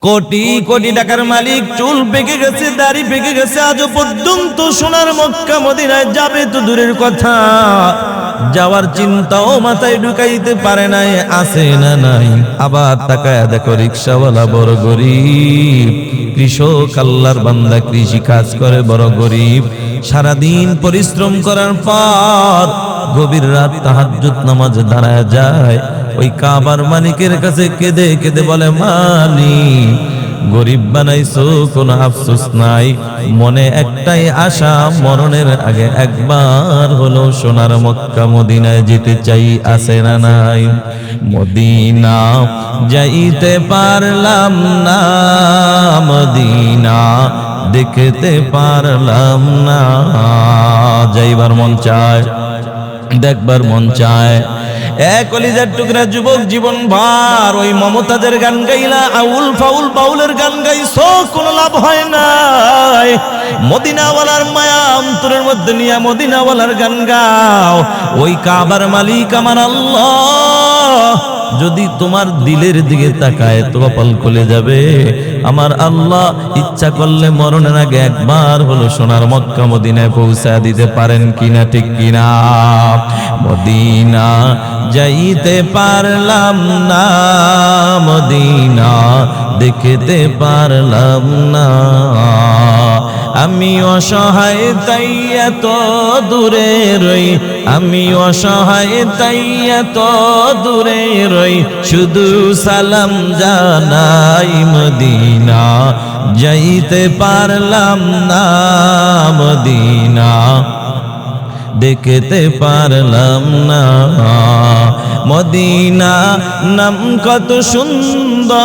কোটি কোটি টাকার মালিক, চুল পেকে গেছে, দাড়ি পেকে গেছে, আজও পর্যন্ত সোনার মক্কা মদিনায় যাবে তো দূরের কথা, যাওয়ার চিন্তাও মাথায় ঢুকাইতে পারে নাই। আছে না নাই? আবার তাকায় দেখো রিকশাওয়ালা বড় গরিব, কৃষক আল্লাহর বান্দা কৃষি কাজ করে বড় গরিব, সারাদিন পরিশ্রম করার পর গভীর রাত তাহাজ্জুদ নামাজে দাঁড়ায় যায়, ওই কাবার মালিকের কাছে কেঁদে কেঁদে বলে, মালিক গরিব বানাইছো, কোনো আফসোস নাই, মনে একটাই আশা, মরণের আগে একবার হলো সোনার মক্কা মদিনায় যেতে চাই। আছে না নাই? মদিনা যাইতে পারলাম না, মদিনা দেখতে পারলাম না, যাইবার মন চায়, দেখবার মন চায়। এক কলিজার টুকরা যুবক জীবন ভার ওই মমতাজের গান গাইলা, আউল ফাউল বাউলের গান গাইছো, কোনো লাভ হয় নাই। মদিনাওয়ালার মায়া অন্তরের মধ্যে নিয়ে মদিনাওয়ালার গান গাও। ওই কাবার মালিক আমার আল্লাহ যদি তোমার দিলের দিকে তাকায় তো কপাল খুলে যাবে। আমার আল্লাহ ইচ্ছা করলে মরণের আগে একবার হলো সোনার মক্কা মদিনায় পৌঁছা দিতে পারেন কিনা, ঠিক কিনা? মদিনা যাইতে পারলাম না, মদিনা দেখতে পারলাম না, আমি অসহায় তাই এত দূরে রই, আমি অসহায় তাই এত দূরে রই, শুধু সালাম জানাই, মদিনা যাইতে পারলাম না, মদিনা দেখতে পারলাম না। মদিনা নাম কত সুন্দর,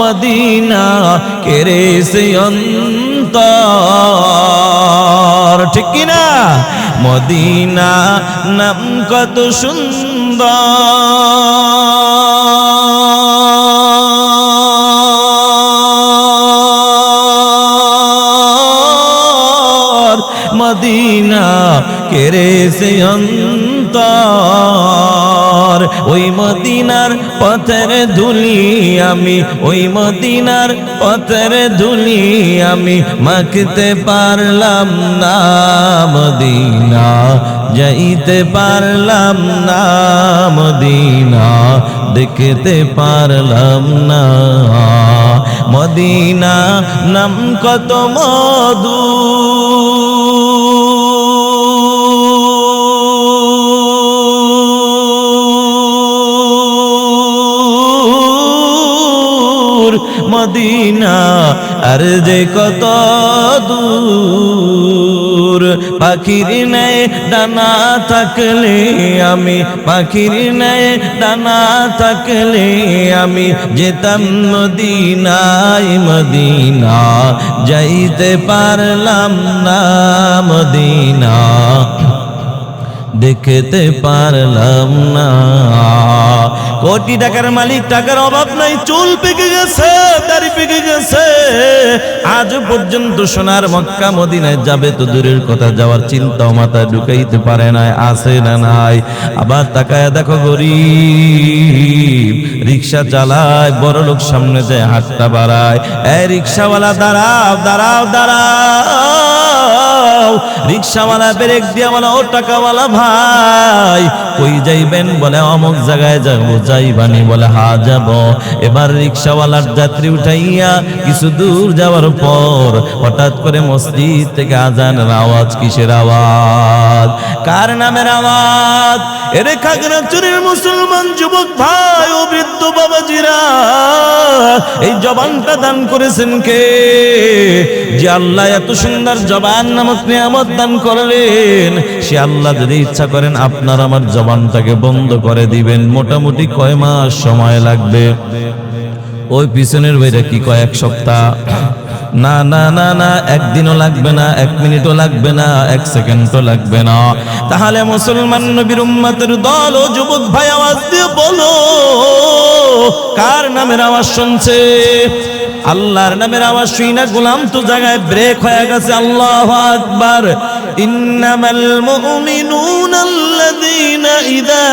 মদিনা কেড়ে সে অন্তর, ঠিক কিনা? মদিনা নাম কত সুন্দর, মদিনা কেড়ে সে অন্তর, ওই মদিনার পথের ধুলি আমি, ওই মদিনার পথের ধুলি আমি মাখতে পারলাম না, মদিনা যাইতে পারলাম না, মদিনা দেখতে পারলাম না। মদিনা নাম কত মধু, মদিনা আর যে কত দূর, পাখির ন্যায় ডানা থাকলে আমি, পাখির ন্যায় ডানা থাকলে আমি যেতাম মদিনায়, মদিনা যাইতে পারলাম না, মদিনা দেখতে পারলাম না। কোটি টাকার মালিক, টাকার অভাব নাই, চুল পেকে গেছে, দাড়ি পেকে গেছে, আজ পর্যন্ত সোনার মক্কা মদিনায় যাবে তো দূরের কথা, যাওয়ার চিন্তাও মাথায় ঢুকাইতে পারে নাই। আছে না নাই? আবার তাকায় দেখো গরিব রিক্সা চালায়, বড় লোক সামনে যায় হাতটা বাড়ায়, এই রিক্সাওয়ালা দাঁড়াও দাঁড়াও দাঁড়াও, রিক্সাওয়ালা ব্রেক দিয়া বলে, ও টাকাওয়ালা ভাই কই যাইবেন? বলে অমুক জায়গায় যাবো। যাইবানি? বলে হা যাব। এবার রিক্সাওয়ালার যাত্রী উঠাইয়া কিছু দূর যাওয়ার পর হঠাৎ করে মসজিদ থেকে আজানের আওয়াজ। কিসের আওয়াজ? কার নামের আওয়াজ? এরে খাগড়াছড়ির মুসলমান যুবক ভাই ও বৃদ্ধ বাবাজিরা, এই জবানটা দান করেছেন কে? যে আল্লাহ এত সুন্দর জবান নামক নিয়ামত দান করলেন, সে আল্লাহ যদি ইচ্ছা করেন আপনার আমার জবানটাকে বন্ধ করে দিবেন। মোটামুটি কয় মাস সময় লাগবে? ওই পিছনের বইটা কি কয়েক সপ্তাহ? না না না না, একদিনও লাগবে না, 1 মিনিটও লাগবে না, 1 সেকেন্ডও লাগবে না। তাহলে মুসলমান নবীর উম্মতের দল ও যুবক ভাই আওয়াজ দিয়ে বলো, কার নামের আওয়াজ শুনছে? আল্লাহর নামের আওয়াজ শুই না গোলাম তো জায়গায় ব্রেক হয়ে গেছে। আল্লাহু আকবার। ইন্নামাল মুমিনুনা আল্লাযীনা ইযা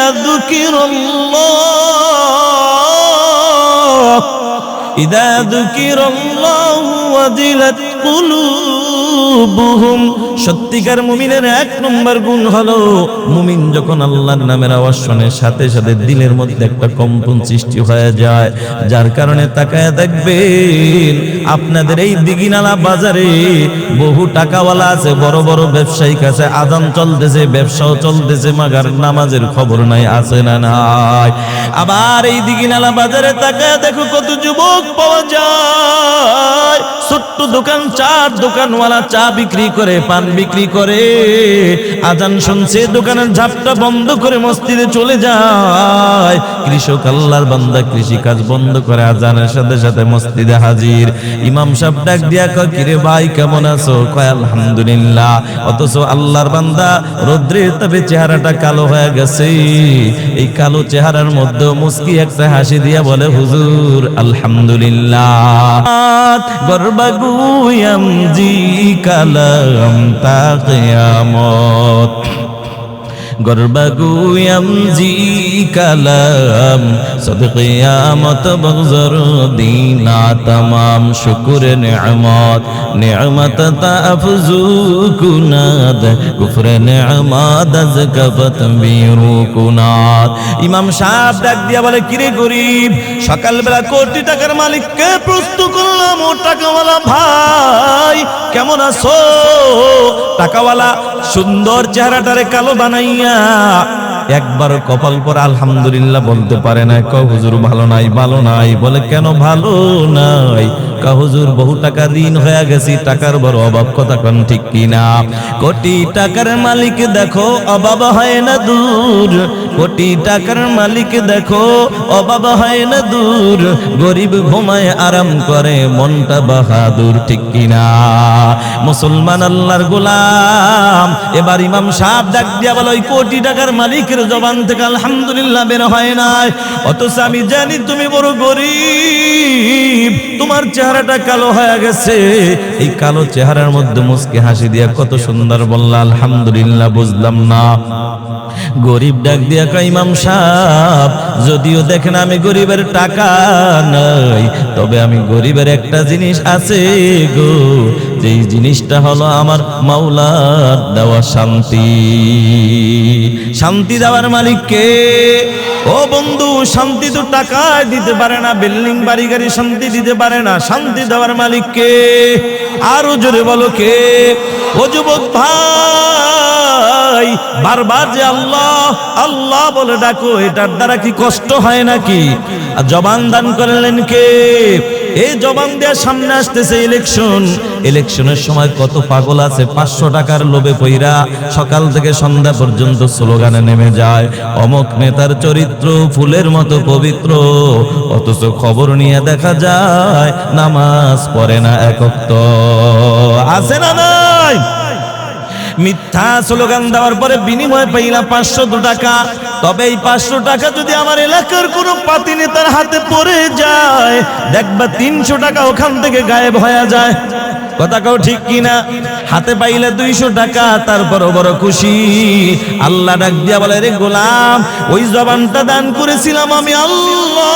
যুকিরাল্লাহু ওয়াজিলাত কুলুবুহুম। সত্যিকার মুমিনের এক নম্বর গুণ হলো মুমিন যখন আল্লাহর নামের আওয়াজ শুনে সাথে সাথে দিলের মধ্যে একটা কম্পন সৃষ্টি হয়ে যায়, যার কারণে তাকায় দেখবেন আপনাদের এই দিঘিনালা বাজারে বহু টাকাওয়ালা আছে, বড় বড় ব্যবসায়িক আছে, আজান চলতেছে, ব্যবসাও চলতেছে, মাগার নামাজের খবর নাই, আছে না নাই? আবার এই দিঘিনালা বাজারে তাকায় দেখো কত যুবক পাওয়া যায়, ছোট্ট দোকান, চার দোকানওয়ালা চা বিক্রি করে, পান বিক্রি করে, আজান শুনছে দোকানের ঝাপটা বন্ধ করে মসজিদে চলে যায়। কৃষক আল্লাহর বান্দা কৃষি কাজ বন্ধ করে আজানের সাথে সাথে মসজিদে হাজির। ইমাম সাহেব ডাক দিয়া কয়, কিরে ভাই কেমন আছো? কয় আলহামদুলিল্লাহ। অথচ আল্লাহর বান্দা রোদ্রের তাপে চেহারাটা কালো হয়ে গেছে, এই কালো চেহারার মধ্যে মুস্কি একটা হাসি দিয়া বলে, হুজুর আলহামদুলিল্লাহ। গর্বাগুয়াম জি কালাম তা কিয়ামত, গর্বাগুয়াম জি কালাম সদ কিয়ামত বগজর দিনা তমাম শুকুর নিয়ামত, নিয়ামত তা আফজু কুনাদ কুফর নিয়ামত আজ কবত বিরু কুনাদ। ইমাম সাহেব ডাক দিয়া বলে, কিরে গরিব, সকালবেলা কোটি টাকার মালিককে প্রশ্ন করলাম, ও টাকাওয়ালা ভাই কেমন আছো? টাকাওয়ালা সুন্দর চেহারাটারে কালো বানাইয়া একবার কপাল পর আলহামদুলিল্লাহ বলতে পারে না। কয় হুজুর ভালো নাই, ভালো নাই। বলে কেন ভালো নাই? কয় হুজুর বহু টাকা ঋণ হয়ে গেছি, টাকার বড় অভাব। কথা কোন ঠিক কিনা? কোটি টাকার মালিক দেখো অভাব হয় না দূর, কোটি টাকার মালিক দেখো অভাব হয় না দূর, গরিব ঘুমায় আরাম করে মনটা বাহাদুর। ঠিক কিনা? মুসলমান আল্লাহর গোলাম। এবার ইমাম সাহেব ডাক দিয়া বলে, ওই কোটি টাকার মালিকের জবান থেকে আলহামদুলিল্লাহ বের হয় নাই, অথচ আমি জানি তুমি বড় গরিব, তোমার চেহারাটা কালো হয়ে গেছে। এই কালো চেহারার মধ্যে মুস্কি হাসি দিয়া কত সুন্দর বললা আলহামদুলিল্লাহ। বুঝলাম না। গরিব ডাক দিয়া কয়, ইমাম সাহেব যদিও দেখেন আমি গরিবের টাকা নাই, তবে আমি গরিবের একটা জিনিস আছে গো, যেই জিনিসটা হলো আমার মাওলার দেওয়া শান্তি। শান্তি দেওয়ার মালিক কে? ও বন্ধু, শান্তি তো টাকায় দিতে পারে না, বিল্ডিং বাড়ি গাড়ি শান্তি দিতে পারে না। শান্তি দেওয়ার মালিক কে? আরো জোরে বলো কে? ও যুবক ভাই, বারবার যে আল্লাহ আল্লাহ বলে ডাকো, এটার দ্বারা কি কষ্ট হয় নাকি? আর জবান দান করলেন কে? এই জবান দেওয়ার সামনে আসতেছে ইলেকশন, ইলেকশনের সময় কত পাগল আছে 500 টাকার লোভে পইরা সকাল থেকে সন্ধ্যা পর্যন্ত স্লোগানে নেমে যায়, অমক নেতার চরিত্র ফুলের মতো পবিত্র, অথচ খবর নিয়ে দেখা যায় নামাজ পড়ে না এক ওয়াক্ত। আছে না নাই? মিথ্যা স্লোগান দেওয়ার পরে বিনিময় পাইলা 500 টাকা। তবে এই 500 টাকা যদি আমার এলাকার কোনো পাতি নেতার হাতে পড়ে যায়, দেখবা 300 টাকা ওখান থেকে গায়েব হয়ে যায়। কথা কও ঠিক কিনা? হাতে পাইলে 200 টাকা, তারপরও বড় খুশি। আল্লাহ ডাক দিয়া বলে, রে গোলাম, ওই জবানটা দান করেছিলাম আমি আল্লাহ,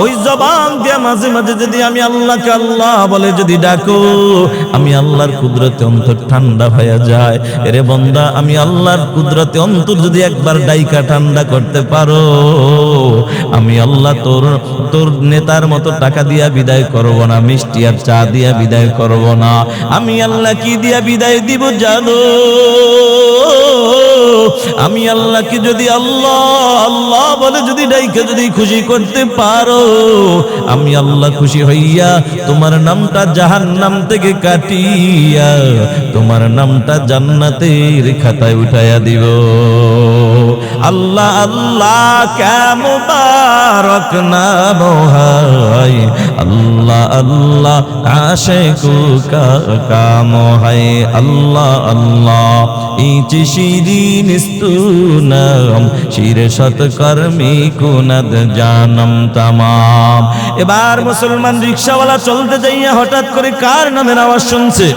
ওই জবান দিয়া মাঝে মাঝে যদি আমি আল্লাহকে আল্লাহ বলে যদি ডাকো, আমি আল্লাহর কুদরতে অন্তর ঠান্ডা হয়ে যায়। এরে বান্দা, আমি আল্লাহর কুদরতে অন্তর যদি একবার ডাইকা ঠান্ডা করতে পারো, আমি আল্লাহ তোর নেতার মতো টাকা দিয়া বিদায় করব না, মিষ্টি আর চা দিয়া বিদায় করব না। আমি আল্লাহ কি দিয়া বিদায় দিব জানো? আমি আল্লাহকে যদি আল্লাহ আল্লাহ বলে যদি ডাইকা যদি খুশি করতে পারো, আমি আল্লাহ খুশি হইয়া তোমার নামটা জাহান্নাম থেকে কাটিয়া তোমার নামটা জান্নাতের খাতায় উঠাইয়া দিব। আল্লাহ আল্লাহ কে মুবারক নাম হায়, আল্লাহ আল্লাহ আশিকু কা কাম হায়, আল্লাহ আল্লাহ ইচি শিরিন स्तूनम शीर शतकर्मी कुनद जानम তামাম। এবার মুসলমান রিকশাওয়ালা চলতে যাইয়া হঠাৎ করে কার নামের আওয়াজ শুনছে?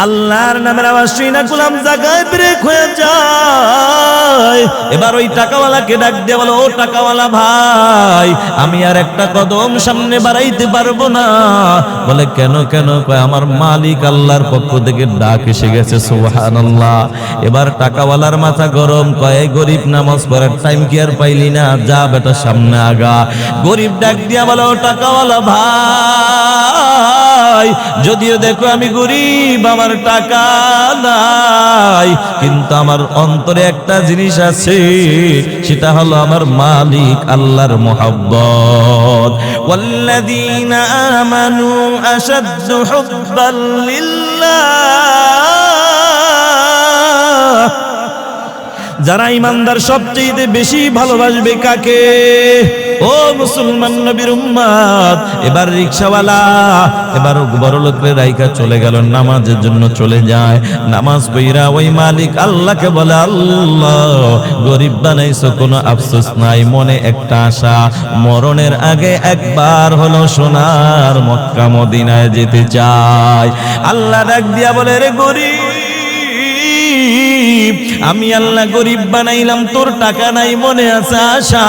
আল্লাহর নামের আওয়াজ শুনে গোলাম জায়গায় ব্রেক হয়ে যায়। এবার ওই টাকাওয়ালাকে ডাক দিয়ে বলো, ও টাকাওয়ালা ভাই, আমি আর একটা কদম সামনে বাড়াইতে পারবো না। বলে কেন কেন? কয় আমার মালিক আল্লাহর পক্ষ থেকে ডাক এসে গেছে। সুবহানাল্লাহ। এবার টাকাওয়ালার মাথা গরম, কয় এই গরিব, নামাজ পড়ার টাইম কি আর পাইলি না? যা বেটা সামনে আগা। গরিব ডাক দিয়া বলো, টাকাওয়ালা ভাই, যদিও দেখো আমি গরিব, আমার টাকা নাই, কিন্তু আমার অন্তরে একটা জিনিস আছে, সেটা হলো আমার মালিক আল্লাহর মুহাব্বত। ওয়াল্লাযীনা আমানু আশাদ্দু হুব্বাল লিল্লাহ। যারা ইমানদার সবচেয়ে বেশি ভালোবাসবে কাকে? ও মুসলমান নবীর উম্মত। এবার রিকশাওয়ালা এবার বড় লোকের রাইকা চলে গেল, নামাজের জন্য চলে যায়। নামাজ পড়া ওই মালিক আল্লাহকে বলে, আল্লাহ গরিব বানাইছো, কোনো আফসোস নাই, মনে একটা আশা, মরণের আগে একবার হলো সোনার মক্কা মদিনায় যেতে চাই। আল্লাহ ডাক দিয়া বলে, রে গরিব, আমি আল্লাহ গরিব বানাইলাম, তোর টাকা নাই, মনে আছে আশা।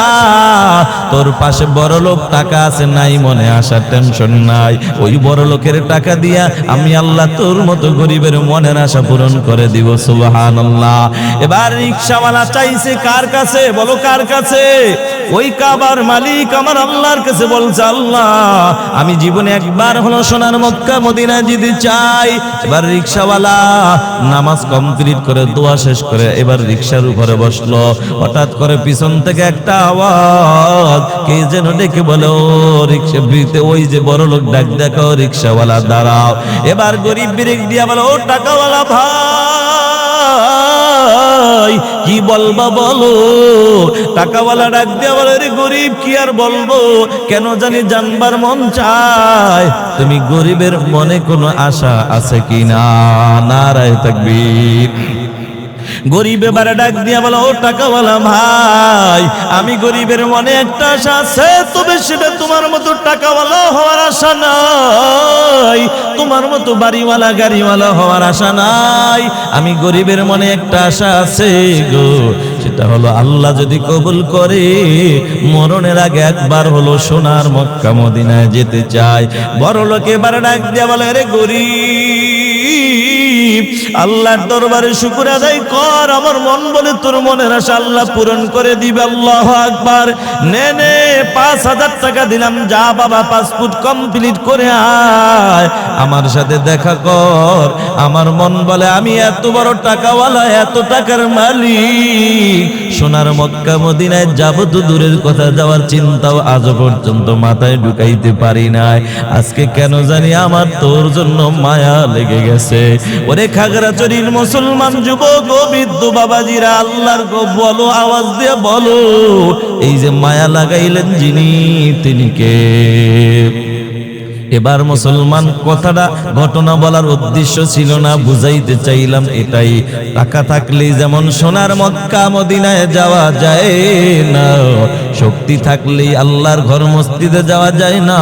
তোর পাশে বড় লোক টাকা আছে, নাই মনে আশা, টেনশন নাই। ওই বড় লোকের টাকা দিয়া আমি আল্লাহ তোর মতো গরিবের মনের আশা পূরণ করে দিব। সুবহানাল্লাহ। এবার রিকশাওয়ালা চাইছে কার কাছে? বলো কার কাছে? ওই কাবার মালিক আমার আল্লাহর কাছে বলছে, আল্লাহ আমি জীবনে একবার হলো সোনার মক্কা মদিনায় যেতে চাই। এবার রিকশাওয়ালা নামাজ কমপ্লিট করে দোয়া শেষ করে এবার রিকশার উপরে বসলো। হঠাৎ করে পিছন থেকে একটা আওয়াজ, কে যেন ডেকে বলো, রিকশা বিতে ওই যে বড় লোক ডাক দেখো, রিকশাওয়ালা দাঁড়াও। এবার গরিব ব্রেক দিয়া বলো, ও টাকাওয়ালা ভাই, কি বলবা বলো? টাকাওয়ালা ডাক দিয়া বলে, রে গরিব, কি আর বলবো, কেন জানি জানবার মন চায়, তুমি গরিবের মনে কোনো আশা আছে কিনা? নারায়ে তাকবীর। গরিব এবারে ডাক দিয়া বলো, ও টাকাওয়ালা ভাই, আমি গরিবের মনে একটা আশা আছে, তবে সেটা তোমার মতো টাকাওয়ালা হওয়ার আশা নাই, তোমার মতো বাড়িওয়ালা গাড়িওয়ালা হওয়ার আশা নাই। আমি গরিবের মনে একটা আশা আছে গো, সেটা হলো আল্লাহ যদি কবুল করে মরণের আগে একবার হলো সোনার মক্কা মদিনায় যেতে চাই। বড় লোক এবারে ডাক দিয়া বলে, রে গরিব, আল্লাহর দরবারে শুকর আদায় কর, আমার মন বলে তোর মনের আশা আল্লাহ পূরণ করে দিবে। আল্লাহু আকবার। নে নে ৫,০০০ টাকা দিলাম, যা বাবা পাসপোর্ট কমপ্লিট করে আয়, আমার সাথে দেখা কর। আমার মন বলে আমি এত বড় টাকাওয়ালা, এত টাকার মালিক, সোনার মক্কা মদিনায় যাব তো দূরের কথা, যাওয়ার চিন্তাও আজ পর্যন্ত মাথায় ঢুকাইতে পারি নাই। আজকে কেন জানি আমার তোর জন্য মায়া লেগে গেছে। ওরে খাগড়াছড়ির মুসলমান যুবক ও বৃদ্ধ বাবাজিরা, আল্লাহর গো বলো, আওয়াজ দিয়ে বলো, এই যে মায়া লাগাইলেন যিনি, তিনি কে? এবার মুসলমান কথাটা ঘটনা বলার উদ্দেশ্য ছিল না, বুঝাইতে চাইলাম এটাই, টাকা থাকলেই যেমন সোনার মক্কা মদিনায় যাওয়া যায় না, শক্তি থাকলেই আল্লাহর ঘর মসজিদে যাওয়া যায় না,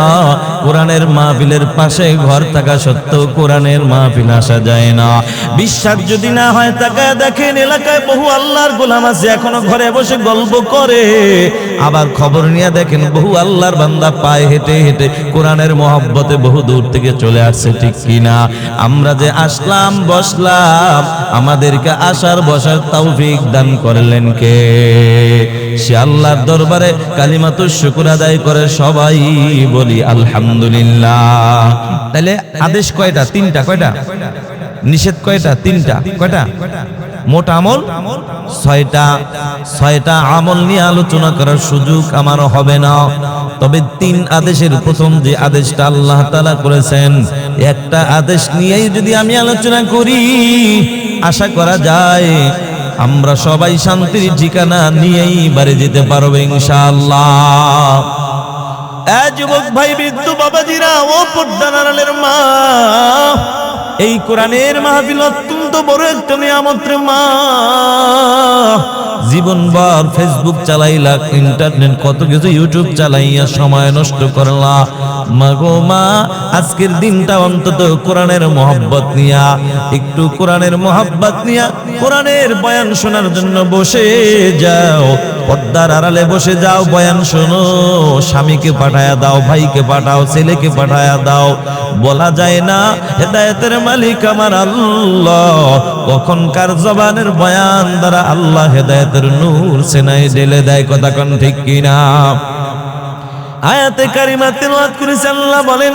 কোরআনের মাহফিলের পাশে ঘর থাকা সত্ত্বেও কোরআনের মাহফিল আসা যায় না। বিশ্বাস যদি না হয় তাকায় দেখেন, এলাকায় বহু আল্লাহর গোলাম আছে এখনো ঘরে বসে গল্প করে। আবার খবর নিয়ে দেখেন বহু আল্লাহর বান্দা পায়ে হেঁটে হেঁটে কোরআনের মহব্বতে বহু দূর থেকে চলে আসছে, ঠিক কিনা? আমরা যে আসলাম বসলাম, আমাদেরকে আসার বসার তৌফিক দান করলেন কে? সে আল্লাহর দরবারে কালিমাতুশ শুকর আদায় করে সবাই বলি আলহামদুলিল্লাহ। তাহলে আদেশ কয়টা? তিনটা। কয়টা? নিষেধ কয়টা? তিনটা। কয়টা? মোট আমল ছয়টা। ছয়টা আমল নিয়ে আলোচনা করার সুযোগ আমার হবে না, তবে তিন আদেশের প্রথম যে আদেশটা আল্লাহ তাআলা করেছেন, একটা আদেশ নিয়েই যদি আমি আলোচনা করি, আশা করা যায় আমরা সবাই শান্তির ঠিকানা নিয়েই বাড়ি যেতে পারবো ইনশাআল্লাহ। যুবক ভাই, বৃদ্ধ বাবাজিরা, ও পর্দার আড়ালের মা, এই কোরআনের মাহফিল অত্যন্ত কিন্তু বড় একটা নিয়ামত রে মা। জীবনভর ফেসবুক চালাইলা, ইন্টারনেট কত কিছু, ইউটিউব চালাইয়া সময় নষ্ট করলা। মা গো মা, আজকের দিনটা অন্তত কোরআনের মহব্বত নিয়া, একটু কোরআনের মহব্বত নিয়া কোরআনের বয়ান শোনার জন্য বসে যাও। পর্দার আড়ালে বসে যাও, বয়ান শোনো। স্বামীকে পাঠায়া দাও, ভাইকে পাঠাও, ছেলেকে পাঠায়া দাও। বলা যায় না হেদায়েতের মালিক আমার আল্লাহ, কখনকার জবানের বয়ান দ্বারা আল্লাহ হেদায়েতের নূর সেনায় ঢেলে দেয়। কথা কোন ঠিক কিনা? আয়াতে কারিমা তেলাওয়াত করেছেন, আল্লাহ বলেন,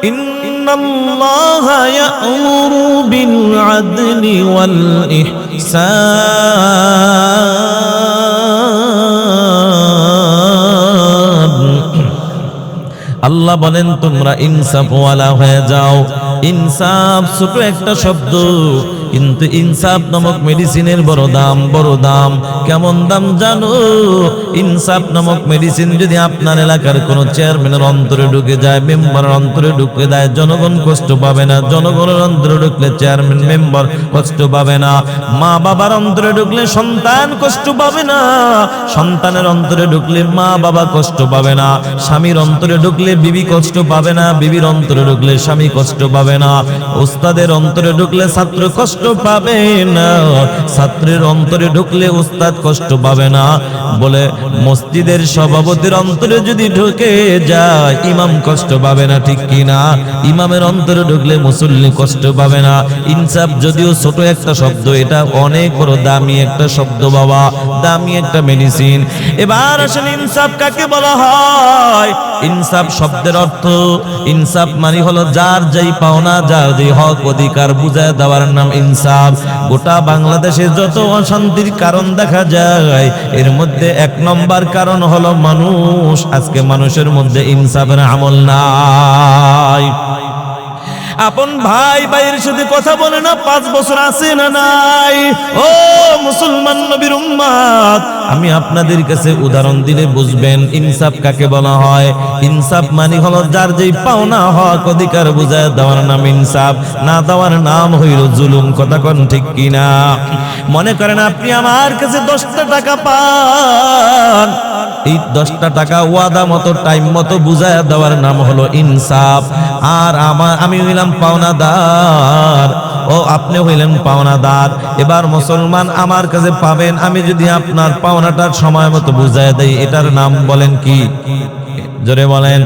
ইন্নাল্লাহা ইয়া'মুরু বিল আদলি ওয়াল ইহসান। আল্লাহ বলেন তোমরা ইনসাফ ওয়ালা হয়ে যাও। ইনসাফ ছোট একটা শব্দ, কিন্তু ইনসাফ নামক মেডিসিনের বড় দাম, বড় দাম। কেমন দাম জানো? ইনসাফ নামক মেডিসিন যদি আপনার এলাকার কোনো চেয়ারম্যানের অন্তরে ঢুকে যায়, মেম্বারের অন্তরে ঢুকে যায়, জনগণ কষ্ট পাবে না। জনগণের অন্তরে ঢুকলে চেয়ারম্যান মেম্বার কষ্ট পাবে না। মা বাবার অন্তরে ঢুকলে সন্তান কষ্ট পাবে না। সন্তানের অন্তরে ঢুকলে মা বাবা কষ্ট পাবে না। স্বামীর অন্তরে ঢুকলে বিবি কষ্ট পাবে না। বিবির অন্তরে ঢুকলে স্বামী কষ্ট পাবে না। উস্তাদের অন্তরে ঢুকলে ছাত্র কষ্ট পাবে না। ছাত্রের অন্তরে ঢুকলে উস্তাদ কষ্ট পাবে না। বলে মসজিদের সভাপতির অন্তরে যদি ঢুকে যায়, ইমাম কষ্ট পাবে না, ঠিক কিনা? ইমামের অন্তরে ঢুকলে মুসল্লি কষ্ট পাবে না। ইনসাফ যদিও ছোট একটা শব্দ, এটা অনেক বড় দামি একটা শব্দ বাবা, দামি একটা মেডিসিন। এবার আসেন ইনসাফ কাকে বলা হয়? ইনসাফ শব্দের অর্থ, ইনসাফ মানে হলো যার যেই পাওনা, যার যেই হক অধিকার বুঝায় দেওয়ার নাম ইনসাফ। গোটা বাংলাদেশে যত অশান্তির কারণ দেখা যায়, এর মধ্যে এক নম্বর কারণ হলো মানুষ। আজকে মানুষের মধ্যে ইনসাফের আমল নাই। আপন ভাই ভাইয়ের সাথে কথা বলে না, 5 বছর আছে না নাই? ও মুসলমান নবীর উম্মত, আমি আপনাদের কাছে উদাহরণ দিলে বুঝবেন ইনসাফ কাকে বলা হয়। ইনসাফ মানে হলো যার যেই পাওনা হক অধিকার বুঝায় দেওয়ার নাম ইনসাফ, না দেওয়ার নাম হইল জুলুম। কথা কোন ঠিক কিনা? মনে করেন আপনি আমার কাছে 10টা টাকা পান, এই 10টা টাকা ওয়াদা মতো টাইম মতো বুঝায় দেওয়ার নাম হলো ইনসাফ। আর আমি হইলাম পাওনাদার, ও আপনি হইলেন পাওনাদার। এবার মুসলমান আমার কাছে পাবেন, আমি যদি আপনার পাওনাটার সময় মতো বুঝায় দেই, এটার নাম বলেন কি? জোরে বলেন।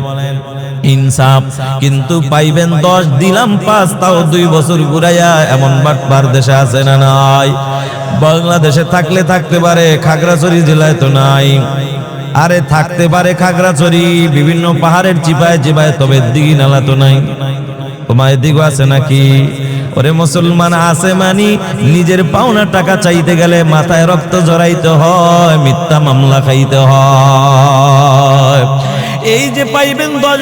ইনসাফ। কিন্তু পাইবেন 10, দিলাম 5, তাও 2 বছর ঘুরাইয়া, এমন বাটপার দেশে আছে না নাই? বাংলাদেশে থাকলে থাকতে পারে, খাগড়াছড়ি জেলায় তো নাই। আরে থাকতে পারে খাগড়াছড়ি, বিভিন্ন পাহাড়ের চিপায় চিপায়, তবে দিঘি নালা তো নাই। তোমার দিঘ আছে নাকি? ওরে মুসলমান, আছে মানি নিজের পাওনা টাকা চাইতে গেলে মাথায় রক্ত জড়াইতে হয়, মিথ্যা মামলা খাইতে হয়। এই যে পাইবেন 10,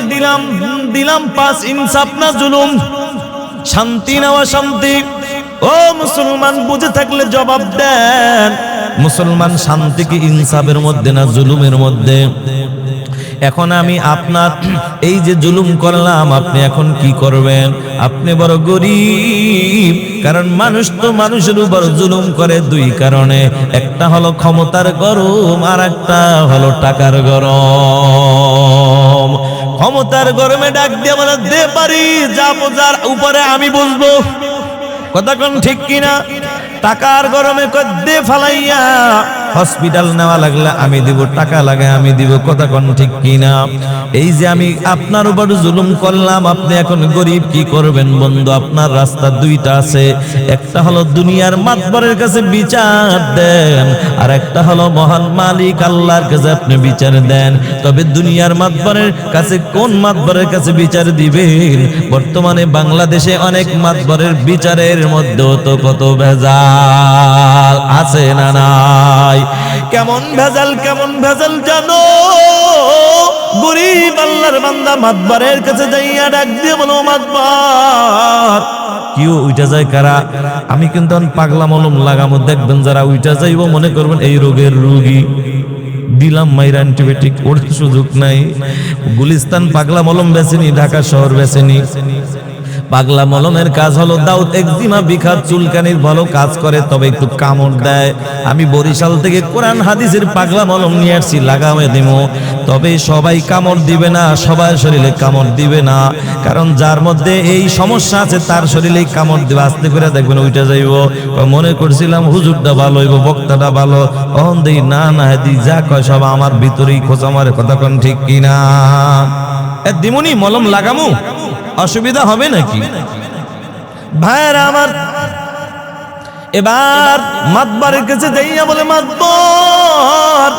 দিলাম 5, ইনসাফ না জুলুম? শান্তি না অশান্তি? ও মুসলমান, বুঝে থাকলে জবাব দেন। মুসলমান, শান্তি কি ইনসাফের মধ্যে না জুলুমের মধ্যে? এখন আমি আপনার এই যে জুলুম করলাম, আপনি এখন কি করবেন? আপনি বড় গরিব, কারণ মানুষ তো মানুষের উপর জুলুম করে 2 কারণে। একটা হলো ক্ষমতার গরম, আর একটা হলো টাকার গরম। ক্ষমতার গরমে ডাক দিয়ে বলে, দে পারি, যা বোঝার উপরে আমি বুঝবো। কথা কোন ঠিক কিনা? টাকার গরমে দে ফালাইয়া, হসপিটাল নেওয়া লাগলে আমি দিব, টাকা লাগে আমি দিব। কথা কোন ঠিক কিনা? এই যে আমি আপনার উপর জুলুম করলাম, আপনি এখন গরিব, কি করবেন বন্ধু? আপনার রাস্তা 2টা আছে। একটা হলো দুনিয়ার মাতবরের কাছে বিচার দেন, আর একটা হলো মহান মালিক আল্লাহর কাছে আপনি বিচার দেন। তবে দুনিয়ার মাতবরের কাছে, কোন মাতবরের কাছে বিচার দিবেন? বর্তমানে বাংলাদেশে অনেক মাতবরের বিচারের মধ্যেও তো কত ভেজাল আছে না নাই? কেমন ভেজাল, কেমন ভেজাল জানো? গরিব আল্লাহর বান্দা মাতবরের কাছে যাইয়া ডাক দিয়ে বলো, মাতবর। কেউ উইটা যায় কারা? আমি কিন্তু পাগলা মলম লাগামো, দেখবেন যারা উইটা যাইব মনে করবেন এই রোগের রোগী। দিলাম মাইরা অ্যান্টিবায়োটিক, ওর সুযোগ নাই। গুলিস্তান পাগলা মলম বেছেনি, ঢাকা শহর বেছেনি। পাগলা মলমের কাজ হলো দাউদ একজিমা বিখাত চুলকানির ভালো কাজ করে, তবে একটু কামড় দেয়। আমি বরিশাল থেকে কোরআন হাদিসের পাগলা মলম নিয়ে আসছি, লাগামে দিমো। তবে সবাই কামড় দিবে না, সবার শরীরে কামড় দিবে না, কারণ যার মধ্যে এই সমস্যা আছে তার শরীরে কামড় দিবে। আস্তে করে দেখবেন ওইটা যাইব। মনে করছিলাম হুজুরটা ভালো হইব, বক্তাটা ভালো, অহন দেই না না দি যা কয় সব আমার ভিতরেই খোঁচা মারে। কথা কোন ঠিক কিনা? দিমুনি মলম লাগামু, অসুবিধা হবে নাকি? ভাইরা আমার, এবার মাতবারের কাছে যাইয়া বলে, মাতবার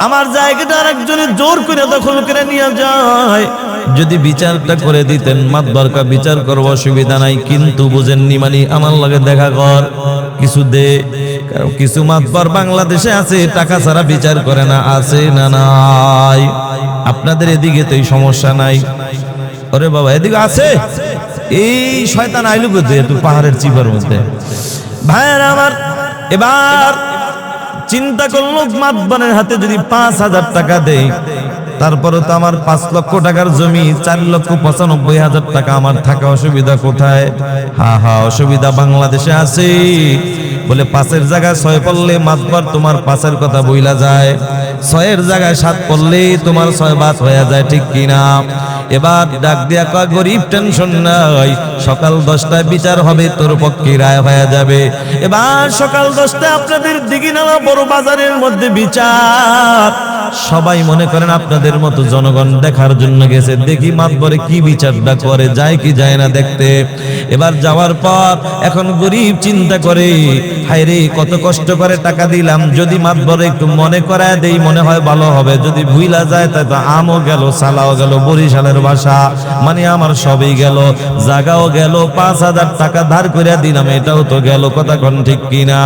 আমার জায়গাটা আরেকজনের জোর করে দখল করে নিয়ে যায়, যদি বিচারটা করে দিতেন। মাতবারকা বিচার করবো, অসুবিধা নাই, কিন্তু বুঝেননি মানে আমার লগে দেখা কর, কিছু দে। কারণ কিছু মাতবার বাংলাদেশে আছে টাকা ছাড়া বিচার করে না, আছে না নাই? আপনাদের এদিকে তো এই সমস্যা নাই। ওরে বাবা, এদিকে আছে। এই শয়তান আইলু কোথায়? একটু পাহাড়ের চিপার মধ্যে। ভাইয়েরা আমার, এবার চিন্তা করলো মাতবারের হাতে যদি 5,000 টাকা দেয়, তারপরে তো আমার 5 লক্ষ টাকার জমি, 4,95,000 টাকা আমার থাকা, অসুবিধা কোথায়? হা অসুবিধা বাংলাদেশে আছে। বলে 5-এর জায়গায় 6 পড়লে মাতবার তোমার 5-এর কথা বইলা যায়, 6-এর জায়গায় 7 পড়লে তোমার 6 বাদ হয়ে যায়, ঠিক কিনা? এবার ডাক দিয়া কয়, গরিব টেনশন নাই, সকাল 10টায় বিচার হবে, তোর পক্ষে রায় হয়ে যাবে। এবার সকাল 10টায় আপনাদের দিঘিনালা বড় বাজারের মধ্যে বিচার। সবাই মনে করেন আপনাদের মতো জনগণ দেখার জন্য গেছে, দেখি মাতবরে কি বিচারটা করে, যায় কি যায় না দেখতে। এবার যাওয়ার পর এখন গরিব চিন্তা করে, হায়রে কত কষ্ট করে টাকা দিলাম, যদি মাতবরে একটু মনে করায় দেই মনে হয় ভালো হবে। যদি ভুইলা যায় তাই তো আমও গেল, সালাও গেল, বরিশালের ভাষা মানে আমার সবই গেল, জাগাও গেল, 5,000 টাকা ধার করে দিলাম, এটাও তো গেল। কথা কোন ঠিক কিনা?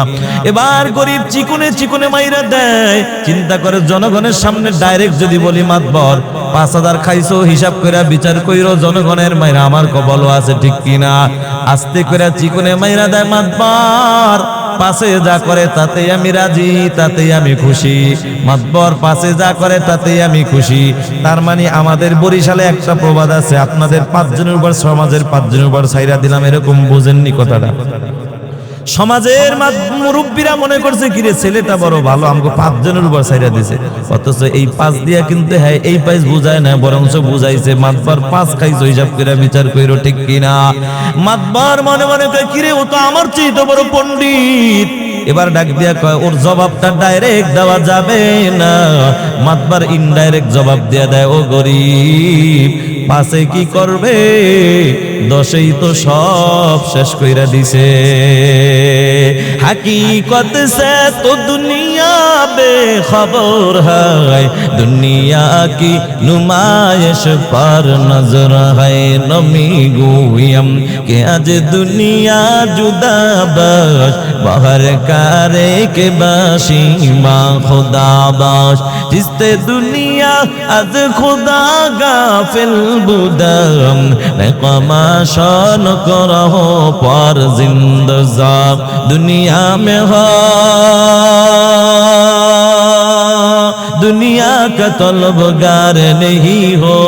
এবার গরিব চিকুনে চিকুনে মাইরা দেয়, চিন্তা করে জনগণের সামনে ডাইরেক্ট যদি বলি মাতবর 5,000 খাইছো, হিসাব করে বিচার কইরো, জনগণের মাইরা আমার কবলও আছে, ঠিক কিনা? আস্তে করে চিকুনে মাইরা দেয় মাতবর। 5-এ যা করে তাতেই আমি রাজি, তাতেই আমি খুশি। মাতবর 5-এ যা করে তাতেই আমি খুশি। তার মানে আমাদের বরিশালে একটা প্রবাদ আছে, আপনাদের 5 জনের উপর সমাজের 5 জনের উপর ছাইরা দিলাম, এরকম বুঝেননি কথাটা? সমাজের মুরব্বীরা মনে করছে কিরে ছেলেটা বড় ভালো, আমাকে 5 জনের উপর ছাইরা দিছে, অথচ এই 5 দিয়া কিন্তু হ্যাঁ এই 5 বুঝায় না, বরঞ্চ বুঝাইছে মাতবার 5 খাইছো, হিসাব করে বিচার কইরো, ঠিক কিনা? মাতবার মনে মনে কয় কিরে ও তো আমার চেয়ে তো বড় পণ্ডিত। এবার ডাক দিয়া কয়, ওর জবাবটা ডাইরেক্ট দেওয়া যাবে না। মাতবার ইনডাইরেক্ট জবাব দিয়া দেয়, ও গরিব 5-এ কি করবে, 10-এই তো সব শেষ কইরা দিছে। हकीकत से तो दुनिया बेखबर है, दुनिया की नुमाइश पर नजर है। नमी गुयम के आज दुनिया जुदा बश, बाहर कारे के बाशी माँ खुदा बश। जिसते दुनिया आज खुदा गाफिल बुदम, नक़मा शान करहो पर जिंदजा दुनिया में हो, दुनिया का तलबगार नहीं हो।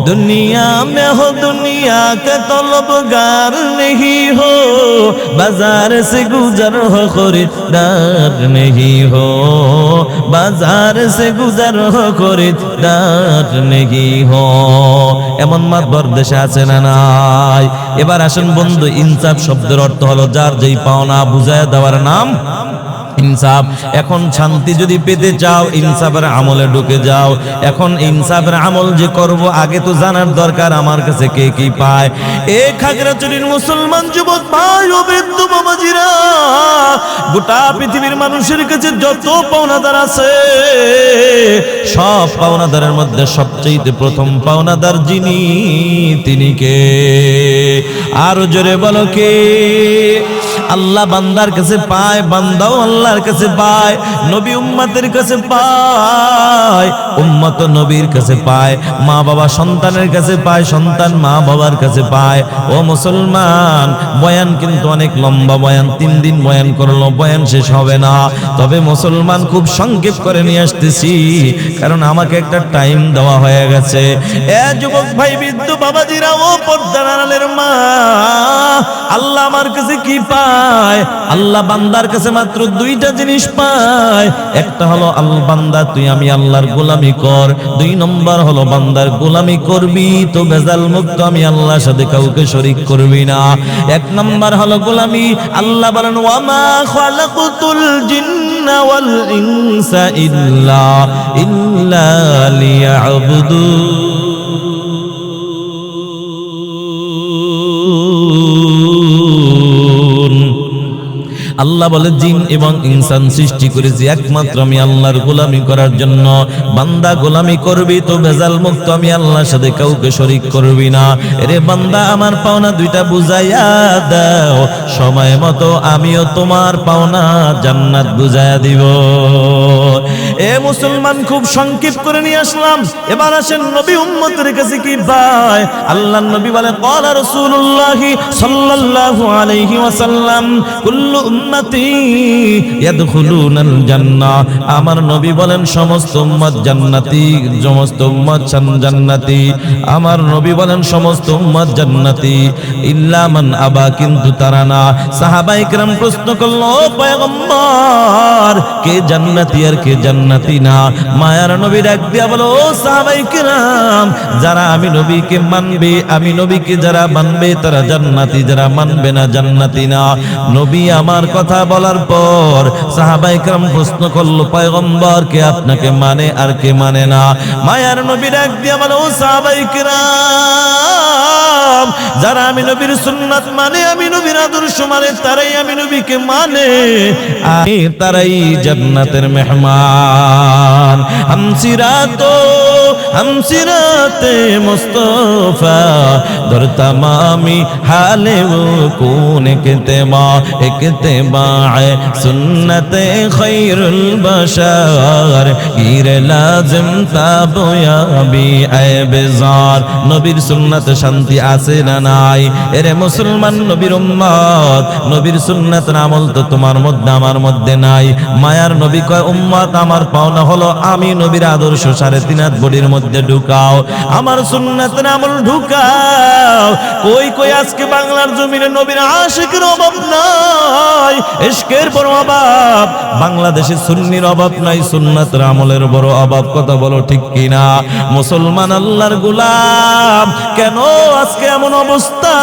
दुनिया में हो, दुनिया का तलबगार नहीं हो। बाजार से गुजर हो, खरीदार नहीं हो। बाजार से गुजर हो, खरीदार नहीं हो। এমন মাতবর দেশে আছে না নাই? এবার আসেন বন্ধু, ইনসাফ শব্দের অর্থ হলো যার যেই পাওনা বুঝায় দেওয়ার নাম ইনসাফ। এখন শান্তি যদি পেতে চাও ইনসাফের আমলে ঢুকে যাও। এখন ইনসাফের আমল যে করব আগে তো জানার দরকার আমার কাছে কে কি পায়। এ খাগড়াছড়ির মুসলমান যুবক ভাই ও বৃদ্ধ বাবাজিরা, গোটা পৃথিবীর মানুষের কাছে যত পাওনাদার আছে সব পাওনাদারের মধ্যে সবচেয়ে প্রথম পাওনাদার যিনি, তিনি কে? আরো জোরে বলো কে? আল্লাহ বান্দার কাছে পায়, বান্দাও আল্লাহর কাছে পায়, নবী উম্মতের কাছে পায়, উম্মত নবীর কাছে পায়, মা বাবা সন্তানের কাছে পায়, সন্তান মা বাবার কাছে পায়। ও মুসলমান, বয়ান কিন্তু অনেক লম্বা বয়ান, 3 দিন বয়ান করলো, বয়ান শেষ হবে না। তবে মুসলমান খুব সংক্ষেপ করে নিয়ে আসতেছি, কারণ আমাকে একটা টাইম দেওয়া হয়ে গেছে। এ যুবক ভাই, বৃদ্ধ বাবাজিরা, ও পর্দার আড়ালের মা, আল্লাহ আমার কাছে কি পায়? আল্লাহ বান্দার কাছে মাত্র 2টা জিনিস পায়। একটা হলো আল্লাহ বান্দা তুই আমি আল্লাহর গোলামি কর, 2 নম্বর হলো বান্দার গোলামি করবি তো বেজাল মুক্ত, আমি আল্লাহর সাথে কাউকে শরীক করবি না। 1 নম্বর হলো গোলামি। আল্লাহ বলেন ওয়ামা খালাকুতুল জিন্না ওয়াল ইনসা ইল্লা লিয়াবুদুন। আল্লাহ বলে জিন এবং ইনসান সৃষ্টি করেছি একমাত্র আমি আল্লাহর গোলামি করার জন্য। বান্দা গোলামি করবি তো ভেজাল মুক্ত, আমি আল্লাহর সাথে কাউকে শরীক করবি না। রে বান্দা, আমার পাওনা 2টা বুঝাইয়া দাও, সময় মতো আমিও তোমার পাওনা জান্নাত বুঝাইয়া দিব। এ মুসলমান, খুব সংক্ষেপ করে নিয়ে আসলাম। এবার আসেন নবী উম্মতের কাছে কি পায়। আল্লাহর নবী বলে ক্বালা রাসূলুল্লাহ সাল্লাল্লাহু আলাইহি ওয়াসাল্লাম কুল্লু উম্মতি ইয়াদখুলুনাল জান্নাহ। আমার নবী বলেন সমস্ত উম্মত জান্নাতি, সমস্ত উম্মত জান্নাতি। আমার নবী বলেন সমস্ত উম্মত জান্নাতি ইল্লা মান আবা, কিন্তু তারা না। সাহাবায়ে কেরাম প্রশ্ন করল, ও পয়গম্বর, কে জান্নাতি আর কে জান্নাতি না? মায়ার নবী ডাক দিয়া বলো, ও সাহাবায়ে কেরাম, যারা আমি নবীকে মানবে, আমি নবীকে যারা মানবে তারা জান্নাতি, যারা মানবে না জান্নাতি না। নবী আমার কথা বলার পর সাহাবায়ে কেরাম প্রশ্ন করলো, পয়গম্বর, কে আপনাকে মানে আর কে মানে না? মায়ার নবী ডাক দিয়া বলো, ও সাহাবায়ে কেরাম, যারা আমি নবীর সুন্নাত মানে, আমি নবীর আদর্শ মানে, তারাই আমি নবীকে মানে, তারাই জান্নাতের মেহমান। हमसिराते मुस्तफा दर तमामी हाले वो कौन इक्तिबा सुन्नते खैरुल बशर गिर लाजिम ताबयाबी ऐबजार। नबीर सुन्नत शांति आसे ना नाई। एरे मुसलमान नबीर उम्मत, नबीर सुन्नत আমল তো তোমার মধ্যে আমার মধ্যে নাই। মায়ার নবী কয়, উম্মত আমার পাওনা হলো আমি নবীর আদর্শ 3.5 হাত বডির মধ্যে ঢুকাও, আমার সুন্নাতের আমল ঢুকাও। কই কই আজকে বাংলার জমিনে নবীর আশিকের অভাব নাই, ইশকের বড় অভাব। বাংলাদেশে সুন্নির অভাব নাই, সুন্নাতের আমলের বড় অভাব। কথা বলো ঠিক কিনা? মুসলমান আল্লাহর গোলাম, কেন আজকে এমন অবস্থা?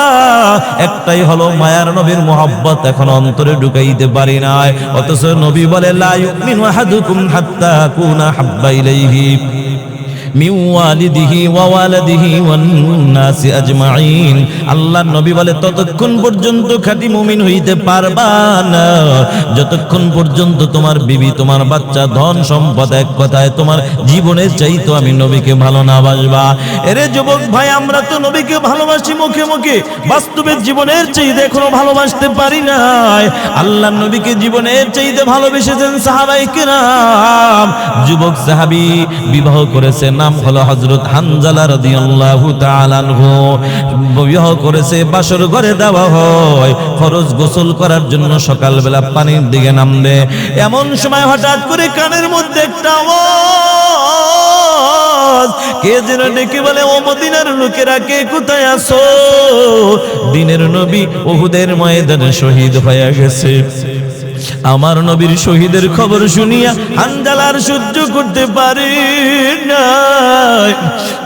একটাই হলো মায়ার নবীর মোহাব্বত এখন অন্তরে ঢুকাইতে পারি নাই। অথচ নবী বলে লা ইউমিনু আহাদুকুম হাত্তা কুনা হাব্বা ইলাইহি মিন ওয়ালিদিহি ওয়া ওয়ালাদিহি ওয়ান নাসি আজমাইন। আল্লাহর নবী বলে ততক্ষণ পর্যন্ত খাঁটি মুমিন হইতে পারবা না যতক্ষণ পর্যন্ত তোমার বিবি, তোমার বাচ্চা, ধন সম্পদ, এক কথায় তোমার জীবনের চাইতো আমি নবীকে ভালো না বাসবা। এরে যুবক ভাই, আমরা তো নবীকে ভালোবাসি মুখে মুখে, বাস্তবে জীবনের চাইতে এখনো ভালোবাসতে পারি নাই। আল্লাহর নবীকে জীবনের চাইতে ভালোবেসেছেন সাহাবায়ে কেরাম। যুবক সাহাবী বিবাহ করেছেন, নাম হলো হযরত হানজালা রাদিয়াল্লাহু তাআলা আনহু। বিবাহ করেছে, বাসর ঘরে দেওয়া হয়, ফরজ গোসল করার জন্য সকালবেলা পানির দিকে নামবে। এমন সময় হঠাৎ করে কানের মধ্যে একটা আওয়াজ, কে যেন ডেকে বলে, ও মদিনার লোকেরা, কে কোথায় আছো? দিনের নবী উহুদের ময়দানে শহীদ হয়ে গেছে। আমার নবীর শহীদের খবর শুনিয়া হানজালার সহ্য করতে পারে না।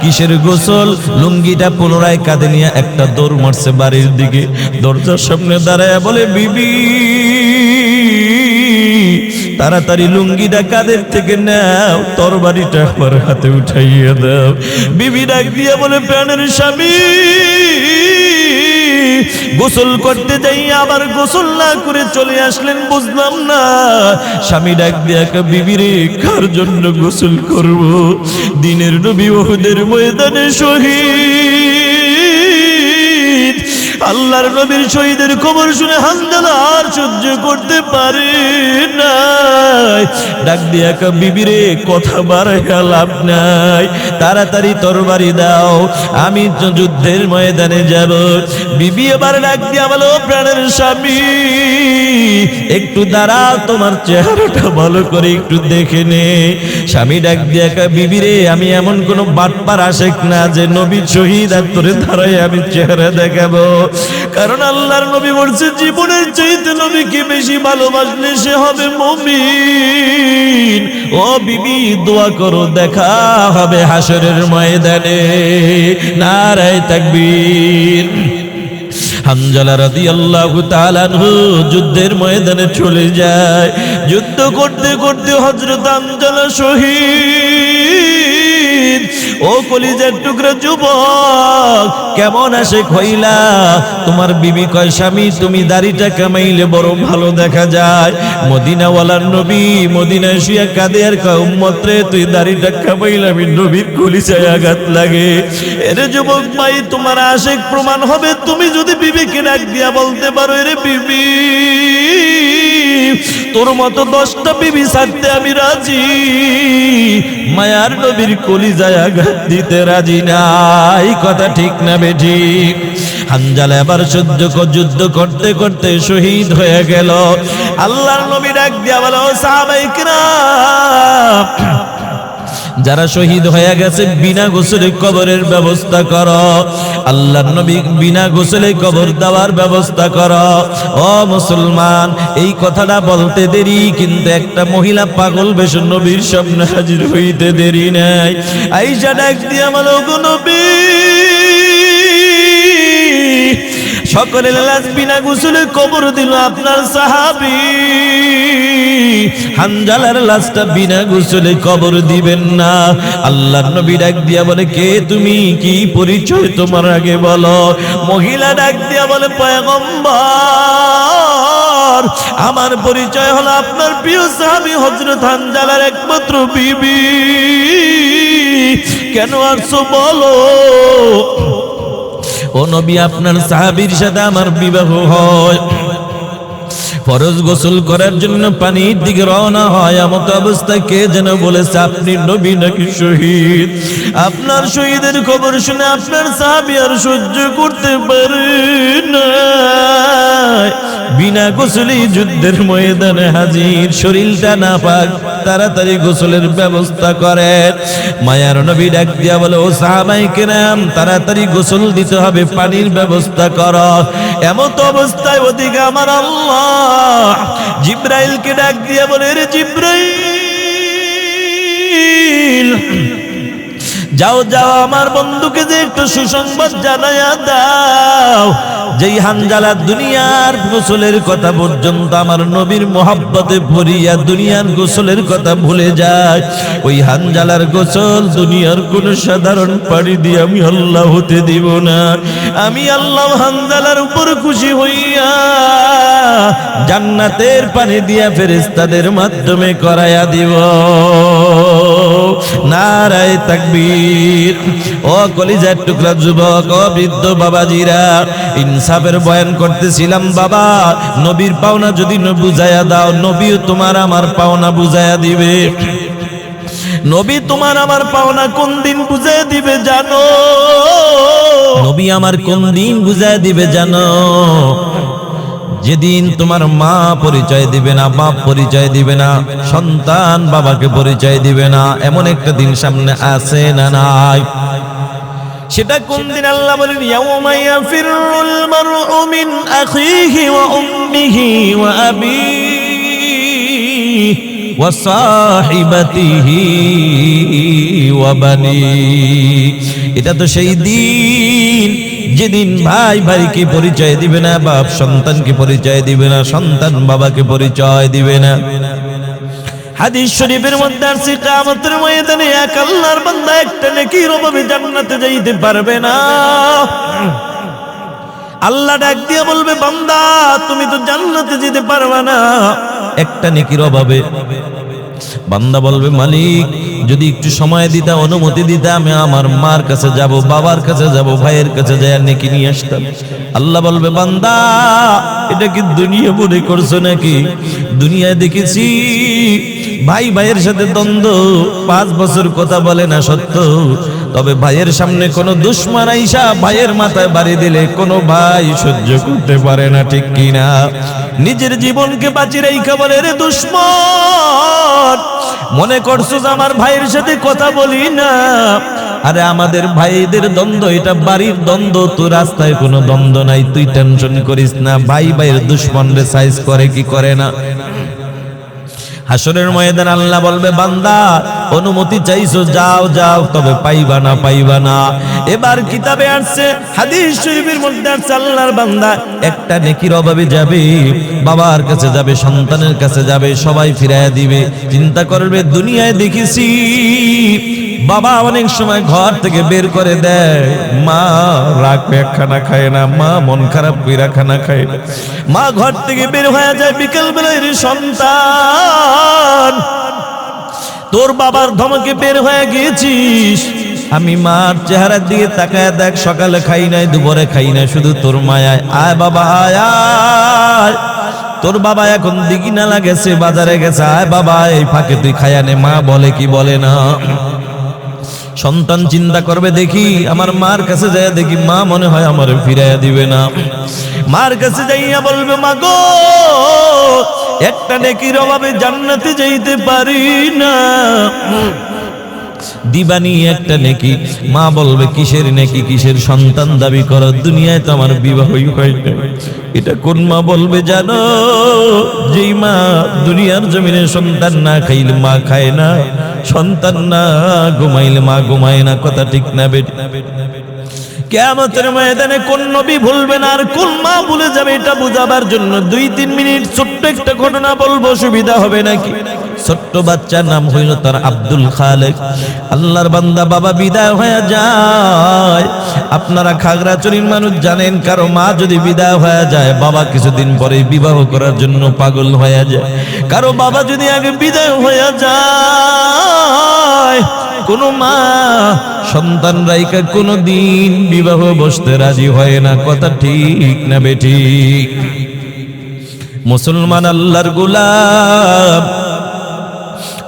কিসের গোসল? লুঙ্গিটা পুনরায় কাঁধে নিয়ে একটা দৌড় মারছে বাড়ির দিকে। দরজার সামনে দাঁড়ায় বলে, বিবি তাড়াতাড়ি লুঙ্গিটা কাঁধের থেকে নাও, তরবারিটা আমার হাতে উঠাইয়া দাও। বিবি ডাক দিয়া বলে, প্রাণের স্বামী, গোসল করতে যাই আবার গোসল না করে চলে আসলেন, বুঝলাম না। স্বামী ডাক দিয়া, বিবি রে, কার জন্য গোসল করব? দিনের নবী উহুদের ময়দানে শহীদ, আল্লাহর নবীর শহীদের খবর শুনে হানজালা আর সহ্য করতে পারে না, ডাক দিয়া কা বিবিরে কথা বাড়াইয়া লাভ নাই, তাড়াতাড়ি তরবারি দাও, আমি তো যুদ্ধের ময়দানে যাব। বিবি এবার ডাক দিয়া বলো, প্রাণের স্বামী একটু দাঁড়াও, তোমার চেহারাটা ভালো করে একটু দেখে নে। স্বামী ডাক দিয়া কা বিবিরে, আমি এমন কোন বাটপার আশেক না যে নবী শহীদ আর তোরে দাঁড়াই আমি চেহারা দেখাবো। কারণ আল্লাহর নবী বলছে, জীবনের চাইতে নবীকে বেশি ভালোবাসলে সে হবে মুমিন। ও বিবি দোয়া করো, দেখা হবে হাসরের ময়দানে। নারায়ে তাকবীর। হানজালা রাদিয়াল্লাহু তাআলা আনহু যুদ্ধের ময়দানে চলে যায়। যুদ্ধ করতে করতে হযরত হানজালা শহীদ। ও কলিজার টুকরা যুবক, কেমন আশেক হইলা? তোমার বিবি কয়, স্বামী তুমি দাড়িটা কামাইলে বড় ভালো দেখা যায়। মদিনাওয়ালার নবী মদিনায় শুয়া কাঁদে আর কয়, উম্মত রে তুই দাড়িটা কামাইলে আমি নবীর কলিজায় আঘাত লাগে। এরে যুবক ভাই, তোমার আশেক প্রমাণ হবে তুমি যদি বিবিকে ডাক দিয়া বলতে পারো, এরে বিবি তোর মতো 10টা বিবি ছাড়তে আমি রাজি, মায়ার নবীর কলিজায় আঘাত দিতে রাজি না। এই কথা ঠিক না বেঠিক? হানজালা এবার যুদ্ধ করতে করতে শহীদ হয়ে গেল। আল্লাহর নবী ডাক দিয়া বলো, সাহাবায়ে কিরাম যারা শহীদ হয়ে গেছে বিনা গোসলে কবরের ব্যবস্থা করো। আল্লাহর নবী বিনা গোসলে কবর দেওয়ার ব্যবস্থা করো। ও মুসলমান, এই কথাটা বলতে দেরি, কিন্তু একটা মহিলা পাগল বেশ নবীর সামনে হাজির হইতে দেরি নাই। আয়েশা ডাক দিয়া বলো, গো নবী সকলের লাশ বিনা গোসলে কবর দিল, আপনার সাহাবী হানজালার লাশটা বিনা গোসলে কবর দিবেন না। আল্লাহর নবী ডাক দিয়া বলে, কে তুমি, কি পরিচয় তোমার আগে বলো। মহিলা ডাক দিয়া বলে, পয়গম্বর আমার পরিচয় হলো আপনার প্রিয় সাহাবী হযরত হানজালার একমাত্র বিবি। কেন আসছো বলো। ও নবী, আপনার সাহাবীর সাথে আমার বিবাহ হয়, ফরজ গোসল করার জন্য পানির দিকে রওনা হয়, এমত অবস্থায় কে যেন বলেছে আপনি নবী নাকি শহীদ। আপনার শহীদের খবর শুনে আপনার সাহাবী আর সহ্য করতে পারে না, বিনা গোসলেই যুদ্ধের ময়দানে হাজির। শরীরটা নাপাক, তাড়াতাড়ি গোসলের ব্যবস্থা করেন। মায়ার নবী ডাক দিয়া বলে, ও সাহাবায়ে কেরাম তাড়াতাড়ি গোসল দিতে হবে, পানির ব্যবস্থা করো। এমত অবস্থায় ওদিকে আমার আল্লাহ জিব্রাইলকে ডাক দিয়া বলে, রে জিব্রাইল যাও যাও, আমার বন্ধুকে যে একটু সুসংবাদ জানাইয়া দাও, যেই হানজালা দুনিয়ার গোসলের কথা পর্যন্ত আমার নবীর মোহাব্বতে ভরিয়া দুনিয়ার গোসলের কথা ভুলে যায়, ওই হানজালার গোসল দুনিয়ার কোন সাধারণ পানি দিয়ে আমি আল্লাহ হতে দিব না। আমি আল্লাহ হানজালার উপর খুশি হইয়া জান্নাতের পানি দিয়া ফেরেশতাদের মাধ্যমে করাইয়া দিব। নারায়ে তাকবীর। ও কলিজার টুকরা যুবক, ও বৃদ্ধ বাবাজিরা, ইনসাফের বয়ান করতেছিলাম। বাবা, নবীর পাওনা যদি বুঝাইয়া দাও, নবীও তোমার আমার পাওনা বুঝাইয়া দিবে। নবী তোমার আমার পাওনা কোন দিন বুঝাইয়া দিবে জানো? নবী আমার কোন দিন বুঝাইয়া দিবে জানো? যেদিন তোমার মা পরিচয় দিবে না, বাপ পরিচয় দিবে না, সন্তান বাবাকে পরিচয় দিবে না, এমন একটা দিন সামনে আছে না নাই? সেটা কোন দিন? আল্লাহ বলেন, ইয়াউমা ইয়াফিরুল মারউ মিন আখিহি ওয়া উম্মিহি ওয়া আবিহি ওয়া সাহিবাতিহি ওয়া বানিহি। এটা তো সেই দিন যেদিন ভাই ভাইকে পরিচয় দিবে না, বাপ সন্তানকে পরিচয় দিবে না, সন্তান বাবাকে পরিচয় দিবে না। হাদিস শরীফের মধ্যে আছে, কিয়ামতের ময়দানে এক আল্লাহর বান্দা একটা নেকির অভাবে জান্নাতে যাইতে পারবে না। আল্লাহ ডাক দিয়ে বলবে, বান্দা তুমি তো জান্নাতে যেতে পারবে না একটা নেকির অভাবে। বান্দা বলবে মালিক যদি একটু সময় দিতা, অনুমতি দিতা, আমি আমার মার কাছে যাব, বাবার কাছে যাব, ভাইয়ের কাছে যাই নেকি নিয়ে আসতাম। আল্লাহ বলবে বান্দা এটা কি দুনিয়া মনে করছো নাকি? দুনিয়ায় দেখেছি ভাই ভাইয়ের সাথে দ্বন্দ্ব, 5 বছর কথা বলে না সত্য, তবে ভাইয়ের সামনে কোনো দুশমন আইসা ভাইয়ের মাথায় বাড়ি দিলে কোনো ভাই সহ্য করতে পারে না, ঠিক কিনা? নিজের জীবনকে বাঁচিয়ে রাইখা বলে রে দুশমন, মনে করছো যে আমার ভাইয়ের সাথে কথা বলি না? আরে আমাদের ভাইদের দ্বন্দ্ব এটা বাড়ির দ্বন্দ্ব, তো রাস্তায় কোনো দ্বন্দ্ব নাই, তুই টেনশন করিস না। ভাই ভাইয়ের দুশমন রে সাইজ করে কি করে না? হাসরের ময়দান আল্লাহ বলবে বান্দা অনুমতি চাইছো, যাও যাও, তবে পাইবা না, পাইবা না। এবার কিতাবে আসছে, হাদিস শরীফের মধ্যে আসছে, আল্লাহর বান্দা একটা নেকির অভাবে যাবে, বাবার কাছে যাবে, সন্তানের কাছে যাবে, সবাই ফিরাইয়া দিবে। চিন্তা করবে দুনিয়ায় দেখেছি বাবা অনেক সময় ঘর থেকে বের করে দেয়, মা রাগ পেয়ে খানা খায় না, মা মন খারাপ কইরা খানা খায় না, মা ঘর থেকে বের হয়ে যায় বিকেল বেলায়, রে সন্তান তোর বাবার ধমকে বের হয়ে গিয়েছিস, আমি মার চেহারার দিকে তাকায় দেখ, সকালে খাই নাই, দুপুরে খাই নাই, শুধু তোর মায়ায়, আয় বাবা আয় আয়, তোর বাবা এখন দিঘিনা লাগেছে, বাজারে গেছে, আয় বাবা এই ফাঁকে তুই খায়া নে। মা বলে কি বলে না? সন্তান চিন্তা করবে দেখি আমার মার কাছে যাইয়া দেখি মা মনে হয় আমার ফিরাইয়া দিবে না। মার কাছে যাইয়া বলবে মা গো একটা নেকির অভাবে জান্নাতে যাইতে পারি না, দিবানি একটা নেকি। মা বলবে কিসের নেকি, কিসের সন্তান দাবি করো? দুনিয়ায় তো আমার বিবাহই হয় না। এটা কোন মা বলবে জানো? যেই মা দুনিয়ার জমিনে সন্তান না খাইলে মা খায় না, সন্তান না ঘুমাইলে মা ঘুমায় না। কথা ঠিক না বেটি? কিয়ামতের ময়দানে কোন নবী ভুলবে না আর কোন মা ভুলে যাবে, এটা বোঝাবার জন্য 2-3 মিনিট ছোট্ট একটা ঘটনা বলবো, সুবিধা হবে নাকি? ছোট্ট বাচ্চার নাম হইল তার আব্দুল খালেক। আল্লাহর বান্দা বাবা বিদায় হয়ে যায়। আপনারা খাগড়াছড়ির মানুষ জানেন, কারো মা যদি বিদায় হয়ে যায় বাবা কিছুদিন পরে বিবাহ করার জন্য পাগল হয়ে যায়। কারো বাবা যদি আগে বিদায় হয়ে যায়, কোন মা সন্তান রাইকা কোনো দিন বিবাহ বসতে রাজি হয় না। কথা ঠিক না বেঠিক? মুসলমান আল্লাহর গোলাম,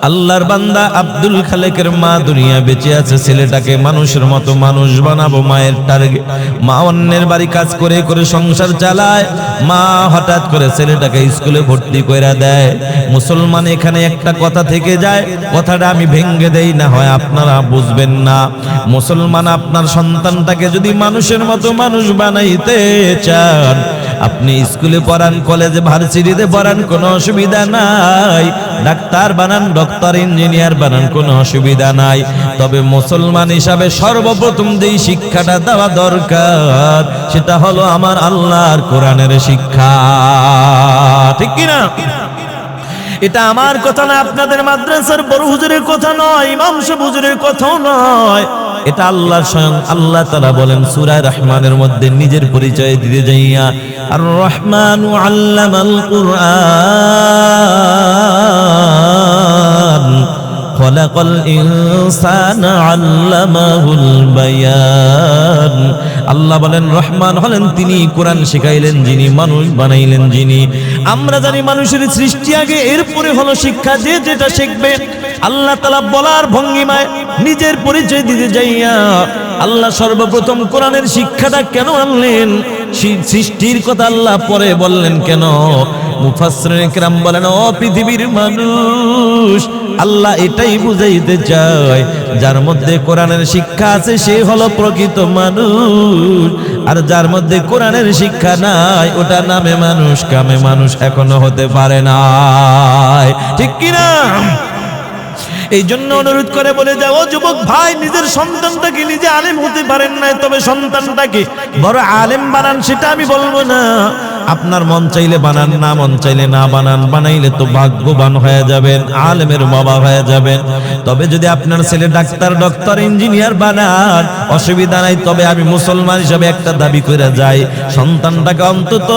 আল্লাহর বান্দা আব্দুল খালেকের মা দুনিয়া বেঁচে আছে, ছেলেটাকে মানুষের মতো মানুষ বানাবো মায়ের টার্গেট। মা অন্যের বাড়ি কাজ করে করে সংসার চালায়, মা হঠাৎ করে ছেলেটাকে স্কুলে ভর্তি কইরা দেয়। মুসলমান এখানে একটা কথা থেকে যায়, কথাটা আমি ভেঙ্গে দেই, না হয় আপনারা বুঝবেন না। মুসলমান আপনার সন্তানটাকে যদি মানুষের মতো মানুষ বানাইতে চান, আপনি স্কুলে পড়ান, কলেজে ভার্সিটিতে পড়ান, কোনো অসুবিধা নাই। ডাক্তার বানান, ডক্টর ইঞ্জিনিয়ার বানান, কোনো অসুবিধা নাই। তবে মুসলমান হিসাবে সর্বপ্রথম যেই শিক্ষাটা দেওয়া দরকার সেটা হলো আমার আল্লাহর কোরআনের শিক্ষা। ঠিক কিনা? এটা আমার কথা না, আপনাদের মাদ্রাসার বড় হুজুরের কথা নয়, ইমাম সাহেব হুজুরের কথাও নয়। এটা আল্লাহ স্বয়ং আল্লাহ তাআলা বলেন সূরা রহমানের মধ্যে নিজের পরিচয় দিতে যাইয়া, আর রহমানু আল্লামাল কুরআন খলাকাল ইনসানা আল্লামাহুল বায়ান। আল্লাহ বলেন রহমান হলেন তিনি, কোরআন শিখাইলেন যিনি, মানুষ বানাইলেন যিনি। আমরা জানি মানুষের সৃষ্টি আগে, এরপরে হলো শিক্ষা, যে যেটা শিখবে। আল্লাহ তাআলা বলার ভঙ্গিমায় নিজের পরিচয় দিতে যাইয়া আল্লাহ সর্বপ্রথম কোরআনের শিক্ষাটা কেন আনলেন? সৃষ্টির কথা আল্লাহ পরে বললেন কেন? মুফাসসিরিন কিরাম বলেন, ও পৃথিবীর মানুষ, আল্লাহ এটাই বুঝাইতে চায় যার মধ্যে কোরআনের শিক্ষা আছে সে হলো প্রকৃত মানুষ, আর যার মধ্যে কোরআনের শিক্ষা নাই ওটা নামে মানুষ, কামে মানুষ এখনো হতে পারে না। ঠিক কিনা? এই জন্য অনুরোধ করে বলে যাও, ও যুবক ভাই, নিজের সন্তানটাকে নিজে আলেম হতে পারেন না, তবে সন্তানটাকে বড় আলেম বানান, সেটা আমি বলবো না। আপনার মন চাইলে বানান, না মন চাইলে না বানান। বানাইলে তো ভাগ্যবান হয়ে যাবেন, আলেমের বাবা হয়ে যাবেন। তবে যদি আপনার ছেলে ডাক্তার, ডক্টর, ইঞ্জিনিয়ার বানান, অসুবিধা নাই। তবে আমি মুসলমান হিসাবে একটা দাবি করে যাই, সন্তানটাকে অন্তত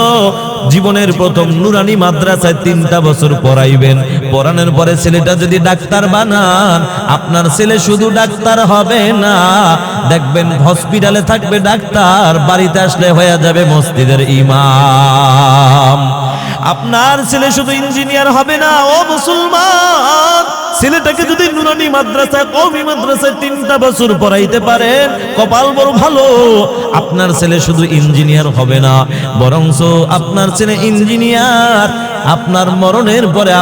জীবনের প্রথম নুরানি মাদ্রাসায় 3টা বছর পড়াইবেন। পড়ানোর পরে ছেলেটা যদি ডাক্তার বানান, আপনার ছেলে শুধু ডাক্তার হবে না, দেখবেন হসপিটালে থাকবে ডাক্তার, বাড়িতে আসলে হয়ে যাবে মসজিদের ইমাম। আপনার ছেলে শুধু ইঞ্জিনিয়ার হবে না। ও মুসলমান, ছেলেটাকে যদি নুরানি মাদ্রাসায়, কওমি মাদ্রাসায় 3টা বছর পড়াইতে পারেন, কপাল বড় ভালো। আপনার ছেলে শুধু ইঞ্জিনিয়ার হবে না, বরঞ্চ আপনার ছেলে ইঞ্জিনিয়ার, আপনার মরণের পরে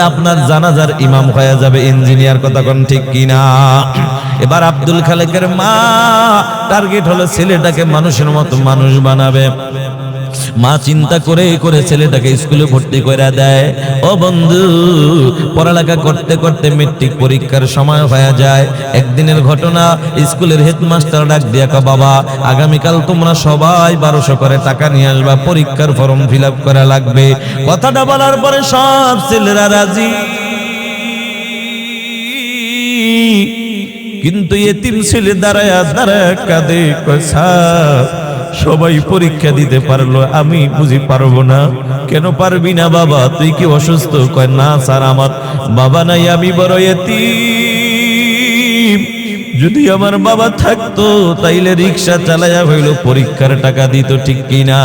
আপনার জানাজার ইমাম হয়ে যাবে ইঞ্জিনিয়ার। কথা কোন ঠিক কিনা? এবার আব্দুল খালেকের মা টার্গেট হলো ছেলেটাকে মানুষের মতো মানুষ বানাবে। মা চিন্তা করে করে ছেলেটাকে স্কুলে ভর্তি করে দেয়। ও বন্ধু, পড়ালেখা করতে করতে মেট্রিক পরীক্ষার সময় হয়ে যায়। একদিনের ঘটনা, স্কুলের হেডমাস্টার ডাক দিয়া কয়, বাবা আগামীকাল তোমরা সবাই 1200 করে টাকা নিয়ে আসবা, পরীক্ষার ফর্ম ফিল আপ করা লাগবে। কথাটা বলার পরে সব ছেলেরা রাজি, কিন্তু এতিম ছেলে দাঁড়ায় দাঁড়ায় কাঁদে, কয় স্যার সবাই পরীক্ষা দিতে পারলো, আমি বুঝি পারবো না। কেন পারবি না বাবা, তুই কি অসুস্থ? কয় না স্যার, আমার বাবা নাই, আমি বড় এতিম। যদি আমার বাবা থাকতো তাইলে রিক্সা চালাইয়া হইল পরীক্ষার টাকা দিত, ঠিক কিনা?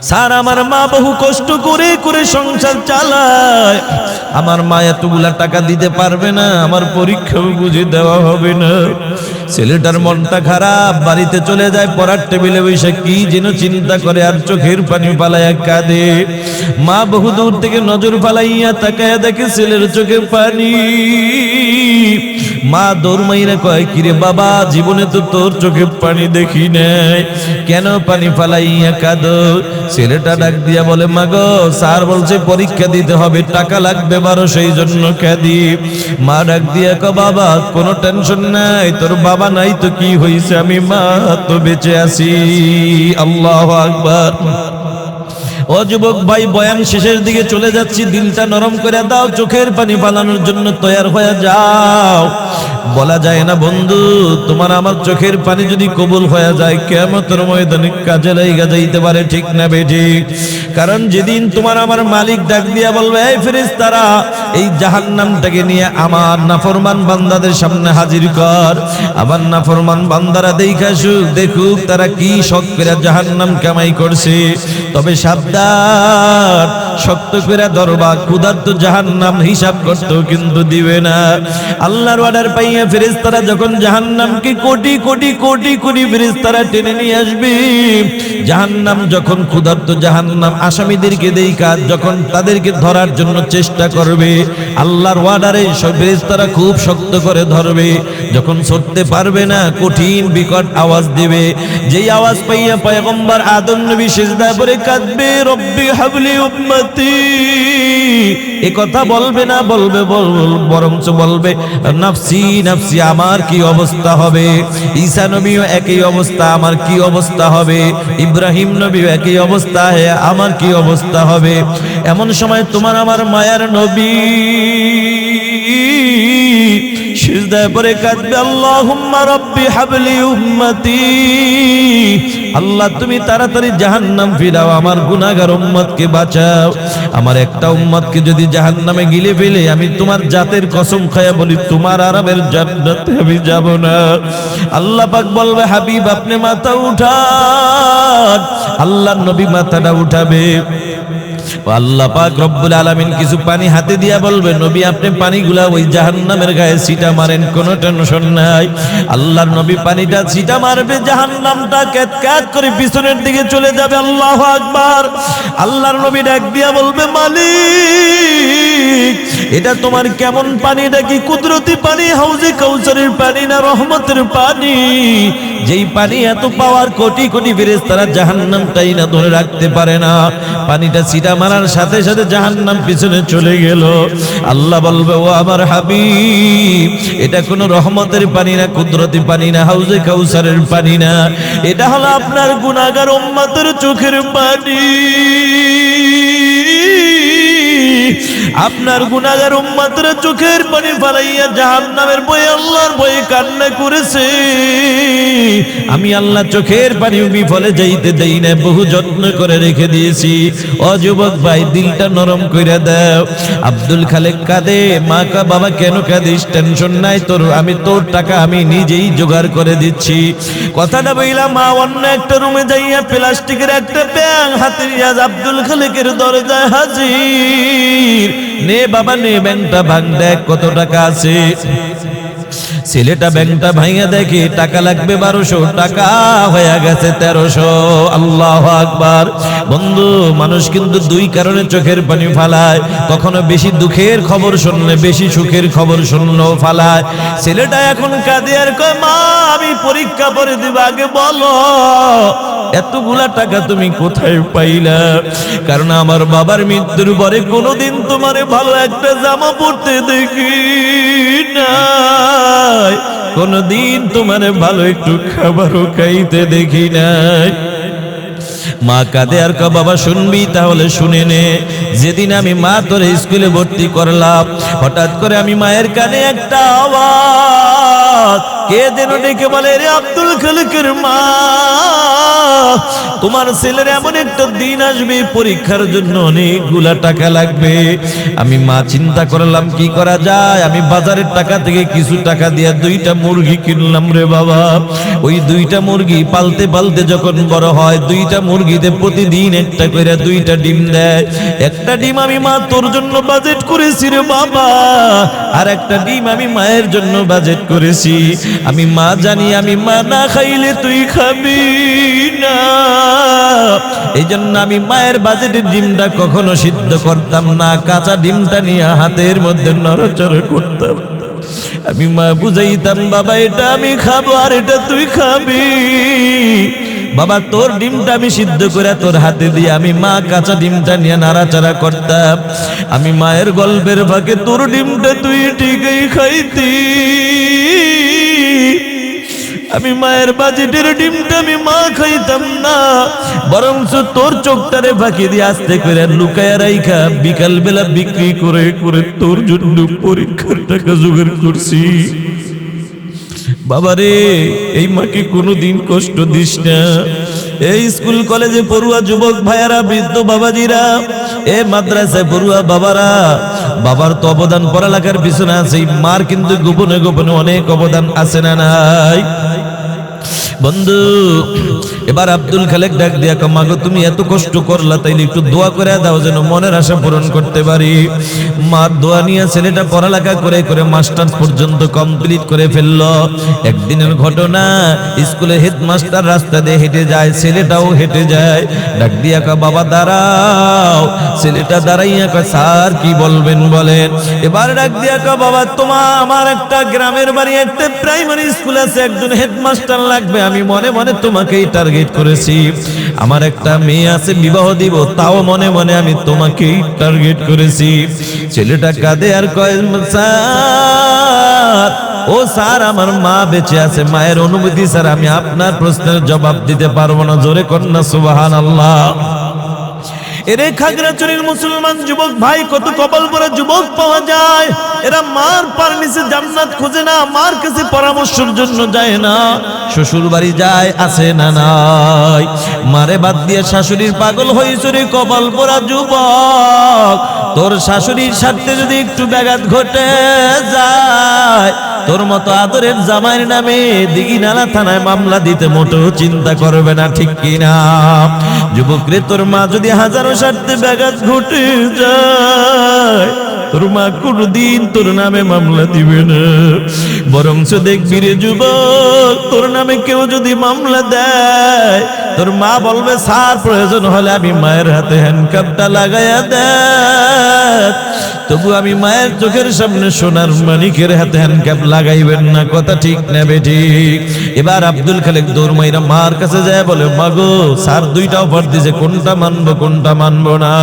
স্যার আমার মা বহু কষ্ট করে করে সংসার চালায়, আমার মা এতগুলা টাকা দিতে পারবে না, আমার পরীক্ষাও বুঝে দেওয়া হবে না। ছেলেটার মনটা খারাপ, বাড়িতে চলে যায়, পড়ার টেবিলে বসে কি যেন চিন্তা করে আর চোখের পানি ফালাইয়া কাঁদে। মা বহু দূর থেকে নজর ফালাইয়া তাকায়া দেখে ছেলের চোখে পানি। মা দৌড় মাইরা কয়, কিরে বাবা, জীবনে তো তোর চোখে পানি দেখি নাই, কেন পানি ফালাইয়া কাঁদো? ছেলেটা ডাক দিয়া বলে, মা গো, স্যার বলছে পরীক্ষা দিতে হবে, টাকা লাগবে 1200, সেই জন্য কাঁদি। মা ডাক দিয়া কয়, বাবা কোনো টেনশন নাই, তোর বাবা নাই তো কি হইছে, আমি মা তো বেঁচে আছি। আল্লাহু আকবার। ও যুবক ভাই, বয়ান শেষের দিকে চলে যাচ্ছি, দিলটা নরম করে দাও, চোখের পানি ফালানোর জন্য তৈয়ার হয়ে যাও। বলা যায় না বন্ধু, তোমার আমার চোখের পানি যদি কবুল হয়ে যায়, কিয়ামতের ময়দানে কাজে লাগা যাইতে পারে, ঠিক না বেঠিক? কারণ যেদিন তোমার আমার মালিক ডাক দিয়া বলবে, এই ফেরেশতারা এই জাহান্নামটাকে নিয়ে আমার নাফরমান বান্দাদের সামনে হাজির কর, আমার নাফরমান বান্দারা দেখুক তারা কি শখ করে জাহান্নাম কামাই করছে। তবে সাবধান, শক্ত করে ধরবা, ক্ষুধার্ত জাহান্নাম হিসাব করতেও কিন্তু দিবে না। আল্লাহর অর্ডার পাইয়া ফেরেশতারা যখন জাহান্নামকে কোটি কোটি কোটি কোটি ফেরেশতারা টেনে নিয়ে আসবে, জাহান্নাম যখন ক্ষুধার্ত জাহান্নাম আসামিদেরকে দেখা যখন তাদেরকে ধরার জন্য চেষ্টা করবে, আল্লাহর অর্ডারে সব ফেরেশতারা খুব শক্ত করে ধরবে। যখন ছুটতে পারবে না, কঠিন বিকট আওয়াজ দিবে, যেই আওয়াজ পাইয়া পয়গম্বর আদম নবী সিজদা করে কাঁদবে, রব্বি হাবলি উম্মতি। এ কথা বলবে না, বরঞ্চ বলবে নাফসি নাফসি, আমার কি অবস্থা হবে। ঈসা নবীও একই অবস্থা, আমার কি অবস্থা হবে। ইব্রাহিম নবীও একই অবস্থা, আমার কি অবস্থা হবে। এমন সময় তোমার আমার মায়ার নবী সিজদায় পড়ে কাঁদবে, আল্লাহুম্মা রাব্বি হাবলি উম্মতি। আল্লাহ তুমি তাড়াতাড়ি জাহান্নাম ফিরাও, আমার গুনাহগার উম্মতকে বাঁচাও। আমার একটা উম্মতকে যদি জাহান্নামে গিলে ফেলে, আমি তোমার জাতের কসম খায়া বলি, তোমার আরামের জান্নাতে আমি যাব না। আল্লাহ পাক বলবে, হাবিব আপনি মাথা উঠান। আল্লাহর নবী মাথাটা উঠাবে, আল্লাহ পাক রব্বুল আলামিন কিছু পানি হাতে দিয়া বলবে, নবী আপনি পানিগুলা ওই জাহান্নামের গায়ে ছিটা মারেন, কোনো টেনশন নাই। আল্লাহর নবী পানিটা ছিটা মারবে, জাহান্নামটা ক্যাত করে পিছনের দিকে চলে যাবে। আল্লাহু আকবার। আল্লাহর নবী ডাক দিয়া বলবে, মালিক এটা তোমার কেমন পানি? এটা কি কুদরতি পানি, হাউজে কাউসারের পানি, না রহমতের পানি? যেই পানি এত পাওয়ার, কোটি কোটি ফেরেশতারা জাহান্নামটাই না ধরে রাখতে পারে না। পানিটা ছিটা মারার সাথে সাথে জাহান্নাম পিছনে চলে গেল। আল্লাহ বলবে, ও আমার হাবিব, এটা কোনো রহমতের পানি না, কুদরতি পানি না, হাউজে কাউসারের পানি না, এটা হলো আপনার গুনাহগার উম্মতের চোখের পানি। আপনার গুনাহগার উম্মতরা চোখের পানি ফেলাইয়া জাহান্নামের ভয়ে আল্লাহর ভয়ে কান্না করেছে। আমি আল্লাহ চোখের পানি বিফলে যাইতে দেই না, বহু যত্ন করে রেখে দিয়েছি। ও যুবক ভাই, দিলটা নরম কইরা দাও। আব্দুল খালেক কাঁদে, মা কা বাবা কেন কাঁদিস? টেনশন নাই তোর, আমি তোর টাকা আমি নিজেই জোগাড় করে দিচ্ছি। কথাটা বইলা মা অন্য একটা রুমে যাইয়া প্লাস্টিকের একটা ব্যাং হাতে নিয়ে আব্দুল খালেকের দরজায় হাজির। নে বাবা নে, ব্যাংকটা ভাঙ, দেখ কত টাকা আছে। ছেলেটা ব্যাংকটা ভাঙা দেখে টাকা লাগবে 1200, টাকা হয়ে গেছে 1300। আল্লাহু আকবার। বন্ধু, মানুষ কিন্তু দুই কারণে চোখের পানি ফালায়। কখনো বেশি দুঃখের খবর শুনলে, বেশি সুখের খবর শুনলেও ফালায়। ছেলেটা এখন কাঁদে আর কয়, মা আমি পরীক্ষা পরে দিব, আগে বলো এতগুলা টাকা তুমি কোথায় পাইলা? কারণ আমার বাবার মৃত্যুর পরে কোনোদিন তোমারে ভালো একটা জামা পরতে দেখি নাই, কোনদিন তোমার ভালো একটু খাবারও খাইতে দেখি নাই। মা কাঁদে আর কা, বাবা শুনবি তাহলে শুনে নে। যেদিন আমি মা তোরে স্কুলে ভর্তি করলাম, হঠাৎ করে আমি মায়ের কানে একটা আওয়াজ, কে যেন ডেকে বলে, রে আব্দুল খালেকের মা, তোমার ছেলের এমন একটা দিন আসবে, পরীক্ষার জন্য অনেকগুলা টাকা লাগবে। আমি মা চিন্তা করলাম কি করা যায়। আমি বাজারের টাকা থেকে কিছু টাকা দিয়ে 2টা মুরগি কিনলাম রে বাবা। ওই 2টা মুরগি পালতে পালতে যখন বড় হয়, 2টা মুরগিতে প্রতিদিন একটা করে 2টা ডিম দেয়। একটা ডিম আমি মা তোর জন্য বাজেট করেছি রে বাবা, আর একটা ডিম আমি মায়ের জন্য বাজেট করেছি। আমি মা জানি আমি মা না খাইলে তুই খাবি না, এই জন্য আমি মায়ের বাজেটের ডিমটা কখনো সিদ্ধ করতাম না, কাঁচা ডিমটা নিয়ে হাতের মধ্যে নড়াচড়া করতাম। আমি মা বুঝাইতাম, বাবা এটা আমি খাবো আর এটা তুই খাবি। বাবা তোর ডিমটা আমি সিদ্ধ করে তোর হাতে দিয়ে আমি মা কাঁচা ডিমটা নিয়ে নাড়াচাড়া করতাম। আমি মায়ের গল্পের ফাঁকে তোর ডিমটা তুই ঠিকই খাইতি। আমি মায়ের বাজেটের ডিমটা আমি মা খাইতাম না, বরঞ্চ তোর চোখটারে ফাঁকি দিয়ে আস্তে করে লুকায়া রাইখা বিকাল বেলা বিক্রি করে করে তোর জন্য পরীক্ষার টাকা জোগাড় করছি। বাবারে, এই মাকে কোনোদিন কষ্ট দিস না। এই স্কুল কলেজে পড়ুয়া যুবক ভাইয়ারা, বৃদ্ধ বাবাজিরা, এ মাদ্রাসায় পড়ুয়া বাবারা, বাবার তো অবদান পড়ালেখার পিছনে আছে, মার কিন্তু গোপনে গোপনে অনেক অবদান আছে না নাই? বন্ধু, এবার আব্দুল খালেক ডাক দিয়া, মাগো তুমি এত কষ্ট করলা, তাইলে একটু দোয়া করে দাও যেন মনের আশা পূরণ করতে পারি। মার দোয়া নিয়ে ছেলেটা পড়ালেখা করে করে মাস্টার্স পর্যন্ত কমপ্লিট করে ফেললো। একদিনের ঘটনা, স্কুলে হেডমাস্টার রাস্তা দিয়ে হেঁটে যায়, ছেলেটাও হেঁটে যায়। ডাক দিয়া কয়, বাবা দাঁড়াও। ছেলেটা দাঁড়াইয়া কয়, স্যার কি বলবেন বলেন। এবার ডাক দিয়া কয়, বাবা আমার একটা গ্রামের বাড়ি, একটা প্রাইমারি স্কুল আছে, একজন হেডমাস্টার লাগবে। আমি মনে মনে তোমাকেই টার্গেট করেছি। আমার একটা মেয়ে আছে, বিবাহ দিব, তাও মনে মনে আমি তোমাকেই টার্গেট করেছি। ছেলেটা কাঁদে আর কয়, স্যার ও স্যার আমার মা বেঁচে আছে, মায়ের অনুমতি স্যার আমি আপনার প্রশ্নের জবাব দিতে পারবো না। জোরে কন্যা সুবহানাল্লাহ। এরে খাগড়াছড়ির মুসলমান যুবক ভাই, কত কপাল পরা যুবক পাওয়া যায়, এরা মার পার নিচে জান্নাত খোঁজে না, মার কাছে পরামর্শের জন্য যায় না, শ্বশুর বাড়ি যায়, আছে না নাই। মারে বাদ দিয়ে শাশুড়ির পাগল হয়েছে রে কপাল পরা যুবক। তোর শাশুড়ির সাথে যদি একটু ব্যাঘাত ঘটে যায়, তোর মতো আদরের জামাইয়ের নামে দিঘিনালা থানায় মামলা দিতে মোটেও চিন্তা করবে না, ঠিক কিনা? যুবক রে, তোর মা যদি হাজারো স্বার্থে ব্যাঘাত ঘটে যায়, তোর মা কোনদিন তোর নামে মামলা দিবে না। বরঞ্চ দেখবি রে যুবক, তোর নামে কেউ যদি মামলা দেয়, তোর মা বলবে, স্যার প্রয়োজন হলে আমি মায়ের হাতে হ্যান্ডকাপটা লাগাইয়া দেয়। তবু আমি মায়ের চোখের সামনে সোনার মানিকের হাতে হ্যান্ডকাপ লাগাইবেন না, কথা ঠিক না বেঠিক? এবার আব্দুল খালেক দৌড় মাইরা মার কাছে যায়, বলে, মাগো স্যার 2টা অফার দিয়েছে, কোনটা মানবো কোনটা মানবো না?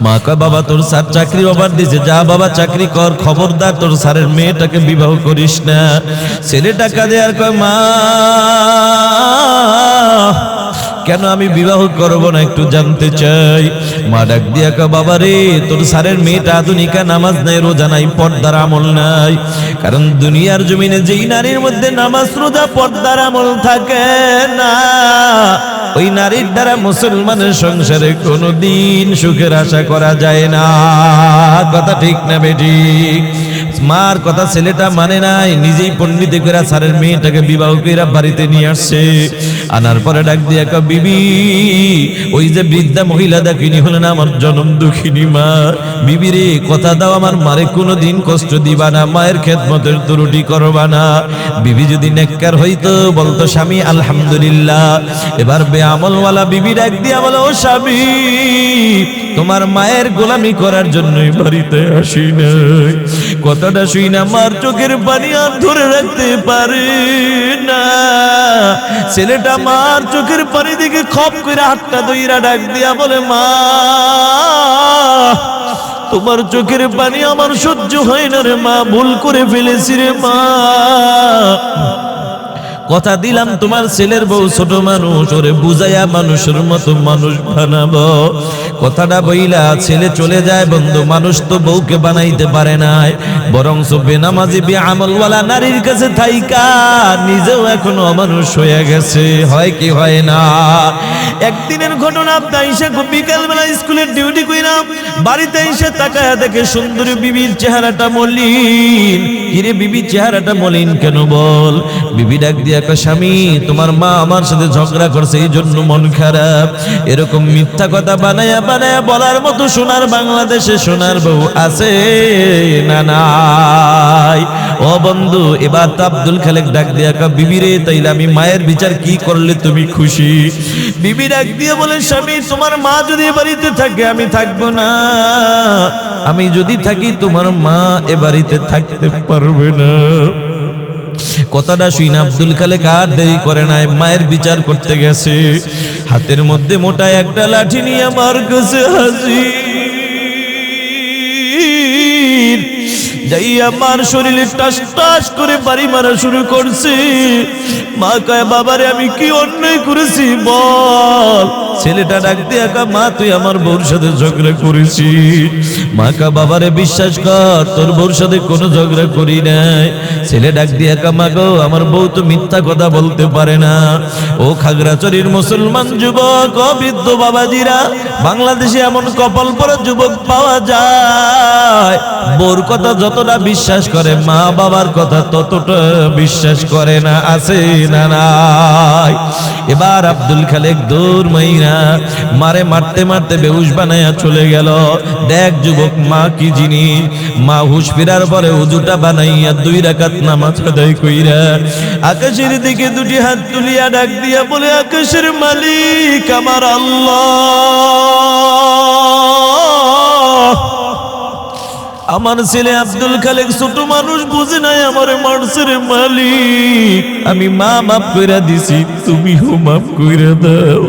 মা কয়, বাবা তোর স্যার চাকরি অফার দিয়েছে, যা বাবা চাকরি কর, খবরদার তোর স্যারের মেয়েটাকে বিবাহ করিস না। ছেলেটা কাঁদে আর কয়, মা কেন আমি বিবাহ করব না একটু জানতে চাই। মা ডাক দিয়া কয় বাবা রে, তোর স্যারের মেয়েটা আধুনিকা, নামাজ নাই, রোজা নাই, পর্দার আমল নাই। কারণ দুনিয়ার জমিনে যেই নারীর মধ্যে নামাজ রোজা পর্দার আমল থাকে না, ওই নারীর দ্বারা মুসলমানের সংসারে কোনোদিন সুখের আশা করা যায় না। কথা ঠিক না বেঠিক? মার কথা ছেলেটা মানে নাই, নিজেই পণ্ডিতে করে স্যারের মেয়েটাকে বিবাহ করে বাড়িতে নিয়ে আসছে। আনার পরে ডাক দিয়ে কয় বিবি, ওই যে বৃদ্ধা মহিলা দেখিনি হলেন আমার জনম দুঃখিনী মা, বিবি রে কথা দাও আমার মারে কোনোদিন কষ্ট দিবা না, মায়ের খেদমতের ত্রুটি করবা না। বিবি যদি নেককার হইতো বলতো স্বামী আলহামদুলিল্লাহ। এবার বেআমলওয়ালা বিবি ডাক দিয়া বলে ও স্বামী, তোমার মায়ের গোলামি করার জন্যই বাড়িতে আসি নাই। কথাটা শুই না মার চোখের পানি আর ধরে রাখতে পারে না। ছেলেটা মার চোখের পানি দিকে খপ করে হাতটা ধইরা ডাক দিয়া বলে মা, তোমার চোখের পানি আমার সহ্য হয় না রে মা, ভুল করে ফেলেছি রে মা। কথা দিলাম তোমার ছেলের বউ ছোট মানুষ, ওরে বুঝাইয়া মানুষের মতো মানুষ বানাবো। কথাটা বইলা ছেলে চলে যায়। বন্ধু, মানুষ তো বউকে বানাইতে পারে নাই, বরং বেনামাজি বেআমলওয়ালা নারীর কাছে থাইকা নিজেও এখনো অমানুষ হয়ে গেছে। হয় কি হয় না? একদিনের ঘটনা, তাইসা বিকালবেলা স্কুলের ডিউটি কইরাম, বাড়িতে এসে তাকায়া দেখে সুন্দরী বিবির চেহারাটা মলিন। কিরে বিবি চেহারাটা মলিন কেন বল? বিবি ডাক দিয়া কয় স্বামী, তোমার মা আমার সাথে ঝগড়া করছে এই জন্য মন খারাপ। এরকম মিথ্যা কথা বানায়া বানায়া বলার মতো সোনার বাংলাদেশে সোনার বউ আছে না নাই? ও বন্ধু, এবার তো আব্দুল খালেক ডাক দিয়া কয় বিবি রে, তাইলে আমি মায়ের বিচার কি করলে তুমি খুশি? বিবি ডাক দিয়ে বলে স্বামী, তোমার মা যদি এ বাড়িতে থাকে আমি থাকবো না, আমি যদি থাকি তোমার মা এ বাড়িতে থাকতে পারবে না। কথাটা শুনে আব্দুল খালেক আর দেরি করে নাই, মায়ের বিচার করতে গেছে। হাতের মধ্যে মোটা একটা লাঠি নিয়ে আমার কাছে হাজির। যাই আমার শরীরে টাস টাস করে বাড়ি মারা শুরু করছে। মা কয় বাবারে আমি কি অন্যায় করেছি বল? ছেলেটা ডাক দিয়ে কয় মা, তুই আমার বউর সাথে ঝগড়া করেছিস। মা কয় বাবারে বিশ্বাস কর, তোর বউর সাথে কোনো ঝগড়া করি নাই। ছেলে ডাক দিয়ে কয় মা গো, আমার বউ তো মিথ্যা কথা বলতে পারে না। ও খাগড়াছড়ির মুসলমান যুবক, ও বৃদ্ধ বাবাজিরা, বাংলাদেশে এমন কপাল পরা যুবক পাওয়া যায়, বউর কথা যতটা বিশ্বাস করে মা বাবার কথা ততটা বিশ্বাস করে না। আছে না নাই? এবার আব্দুল খালেক দৌড় মাইরা মারে মারতে মারতে বেহুশ বানায়া চলে গেল। দেখ যুবক, মা কি জিনিস। মা হুশ ফেরার পরে উজুটা বানাইয়া 2 রাকাত নামাজ আদায় কইরা আকাশের দিকে দুটি হাত তুলিয়া ডাক দিয়া বলে, আকাশের মালিক আমার আল্লাহ, আমার ছেলে আব্দুল খালেক ছোট মানুষ, বুঝে নাই আমার মারছের মালিক, আমি মা মাফ কইরা দিছি, তুমিও মাফ কইরা দাও।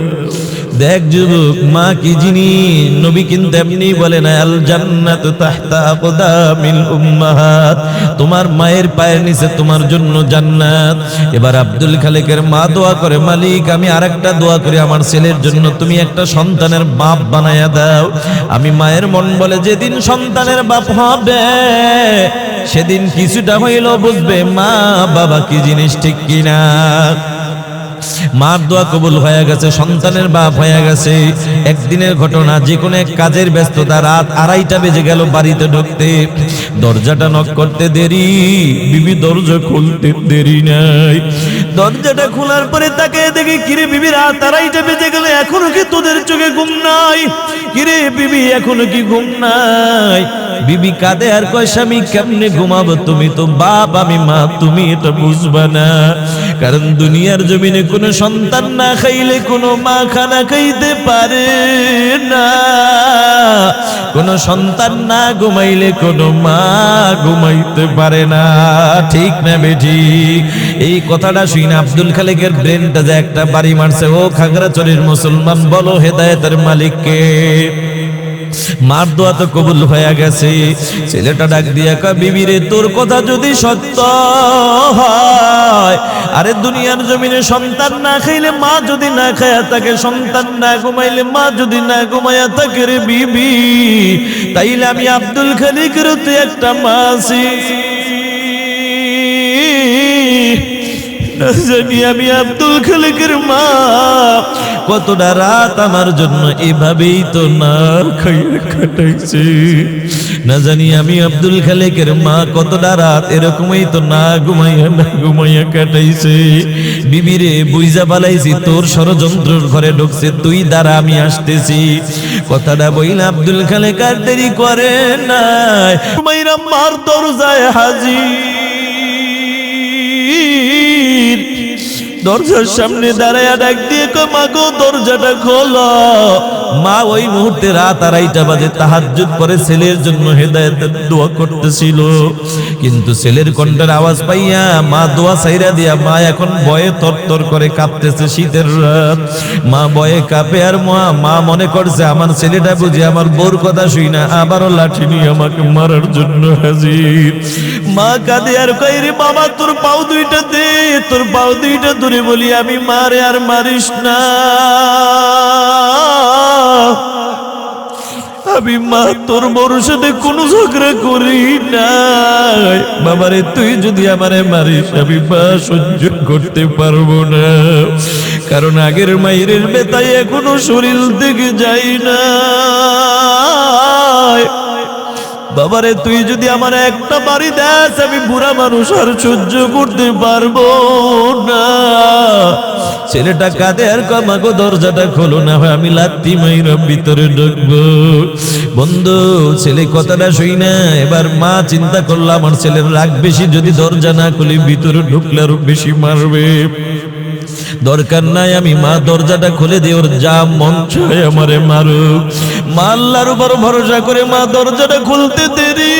দেখ যুবক, মা কি জিনিস। নবী কিন্তু এমনি বলে না, আল জান্নাতু তাহতা আকদামিল উম্মাহাত, তোমার মায়ের পায়ের নিচে তোমার জন্য জান্নাত। এবার আব্দুল খালেকের মা দোয়া করে, মালিক আমি আরেকটা দোয়া করি, আমার ছেলের জন্য তুমি একটা সন্তানের বাপ বানায়া দাও। আমি মায়ের মন বলে যেদিন সন্তানের বাপ হবে সেদিন কিছুটা হইলেও বুঝবে মা বাবা কি জিনিস, ঠিক কিনা? মার দোয়া কবুল হয়ে গেছে, সন্তানের বাপ হয়ে গেছে। একদিনের ঘটনা, যে কোনো এক কাজের ব্যস্ততা, রাত 2:30 বেজে গেল বাড়িতে ঢুকতে। দরজাটা নক করতে দেরি, বিবি দরজা খুলতে দেরি নাই। দরজাটা খোলার পরে তাকে দেখে, কিরে বিবি, রাত 2:30 বেজে গেল, এখনো কি তোদের চোখে ঘুম নাই? কিরে বিবি, এখনো কি ঘুম নাই? বিবি কাঁদে আর কয়, স্বামী কেমনে ঘুমাবো, তুমি তো বাপ আমি মা, তুমি এটা বুঝবা না। কারণ দুনিয়ার জমিনে কোনো সন্তান না খাইলে কোনো মা খানা খাইতে পারে না, কোনো সন্তান না ঘুমাইলে কোনো মা ঘুমাইতে পারে না। ঠিক না বেঠিক? এই কথাটা শুনে আব্দুল খালেকের ব্রেনটা যে একটা বাড়ি মারছে। ও খাগড়াছড়ির মুসলমান, বলো হেদায়েতের মালিককে। মার দোয়া তো কবুল হয়ে গেছে। ছেলেটা ডাক দিয়া কয়, বিবি রে, তোর কথা যদি সত্য হয়, আরে দুনিয়ার জমিনে সন্তান না খাইলে মা যদি না খায়া থাকে, সন্তান না ঘুমাইলে মা যদি না ঘুমায়া থাকে রে বিবি, তাইলে আমি আব্দুল খালিকের তুই একটা মাসি না জানি আমি আব্দুল খালিকের মা কতটা রাত আমার জন্য এভাবেই তো না খাইয়া কাটাইছে। না জানি আমি আব্দুল খালিকের মা কতটা রাত এরকমই তো না ঘুমাইয়া কাটাইছে। বিবিরে বুইজা পালাইছি, তোর ষড়যন্ত্রের ঘরে ঢুকছে, তুই দ্বারা আমি আসতেছি। কথাটা বইলা আব্দুল খালিক আর দেরি করে নাই, মাইরা মার দরজায় হাজির। দরজার সামনে দাঁড়ায়া ডাক দিয়ে কয়, মা গো দরজাটা খোলো। মা ওই মুহূর্তে রাত 2:30 বাজে তাহাজ্জুদ করে ছেলের জন্য হেদায়েতের দোয়া করতেছিল, কিন্তু ছেলের কণ্ঠের আওয়াজ পাইয়া মা দোয়া ছাইরা দিয়া মা এখন ভয়ে তরতর করে কাঁপতেছে। শীতের রাত, মা ভয়ে কাঁপে। আর মা মনে করছে আমার ছেলেটা বুঝি আমার বউর কথা শুই না আবারও লাঠি নিয়ে আমাকে মারার জন্য হাজির। মা কাঁদে আর কয়, রে বাবা তোর পাও দুইটা দে, তোর পাও দুইটা দূরে বলি আমি মারে আর মারিস না। আমি মা তোর বড় সাথে কোনো ঝগড়া করি নাই। বাবারে তুই যদি আমারে মারিস আমি মা সহ্য করতে পারবো না, কারণ আগের মায়ের বেতায় এখনো শরীর থেকে যাই না। বাবারে তুই যদি আমার একটা বাড়ি দেস আমি বুড়া মানুষ আর সহ্য করতে পারবো না। ছেলেটা কাঁদে আর কয়, মা গো দরজাটা খোলো না হয় আমি লাত্তি মাইরা ভিতরে ঢুকবো। বন্ধু ছেলে কথাটা শুই না, এবার মা চিন্তা করলো আমার ছেলের রাগ বেশি, যদি দরজা না খুলে ভিতরে ঢুকলে আরো বেশি মারবে। দরকার নাই, আমি মা দরজাটা খুলে দিয়ে ওর যা মন চায় আমারে মারুক। মা আল্লাহর উপর ভরসা করে মা দরজাটা খুলতে দেরি,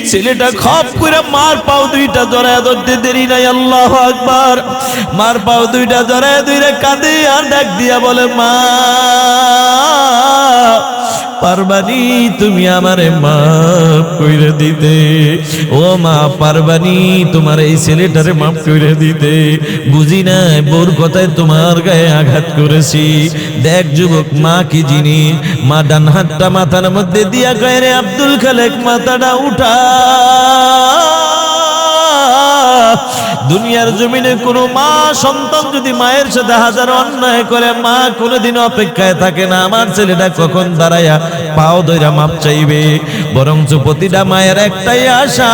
ছেলেটা খপ করে মার পাও দুইটা জড়ায় ধরতে দেরি নাই। আল্লাহু আকবার। মার পাও দুইটা জড়ায় ধরে কাঁদে আর ডাক দিয়া বলে, মা পারবানি তুমি আমারে মাফ কইরা দিতে, ও মা পারবানি তোমার এই ছেলেটারে মাফ কইরা দিতে। বুঝি না বউর কথায় তোমার গায়ে আঘাত করেছি। দেখ যুবক মা কি জিনিস। মা ডান হাতটা মাথার মধ্যে দিয়া কয়, রে আব্দুল খালেক মাথাটা উঠা। দুনিয়ার জমিনে কোনো মা সন্তান যদি মায়ের সাথে হাজার অন্যায় করে মা কোনোদিন অপেক্ষায় থাকে না আমার ছেলেটা কখন দাঁড়ায়া পাও ধইরা মাপ চাইবে। বরঞ্চ প্রতিটা মায়ের একটাই আশা,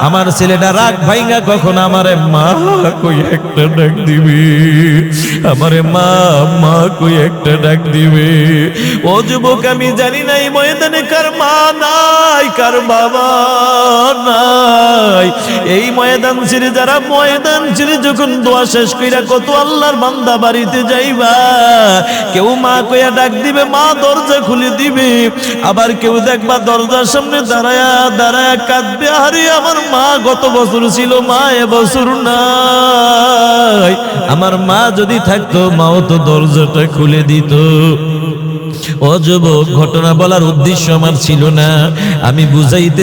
আমার ছেলেটা রাগ ভাইঙ্গা কখন আমারে মা কই একটা ডাক দিবে, আমারে মা মা কই একটা ডাক দিবে। ও যুবক আমি জানি না এই ময়দানে কার মা নাই কার বাবা নাই। এই ময়দান ছেড়ে যারা ময়দান ছেড়ে যখন দোয়া শেষ কইরা কত আল্লাহর বান্দা বাড়িতে যাইবা, কেউ মা কইয়া ডাক দিবে মা দরজা খুলে দিবে, আবার কেউ দেখবা দরজার সামনে দাঁড়ায়া দাঁড়ায়া কাঁদবে, আরে আমার মা গত বছর ছিল মা এবছর নাই। আমার মা যদি থাকতো মাও তো দরজাটা খুলে দিত। ও যুবক ঘটনা বলার উদ্দেশ্য আমার ছিল না, আমি বুঝাইতে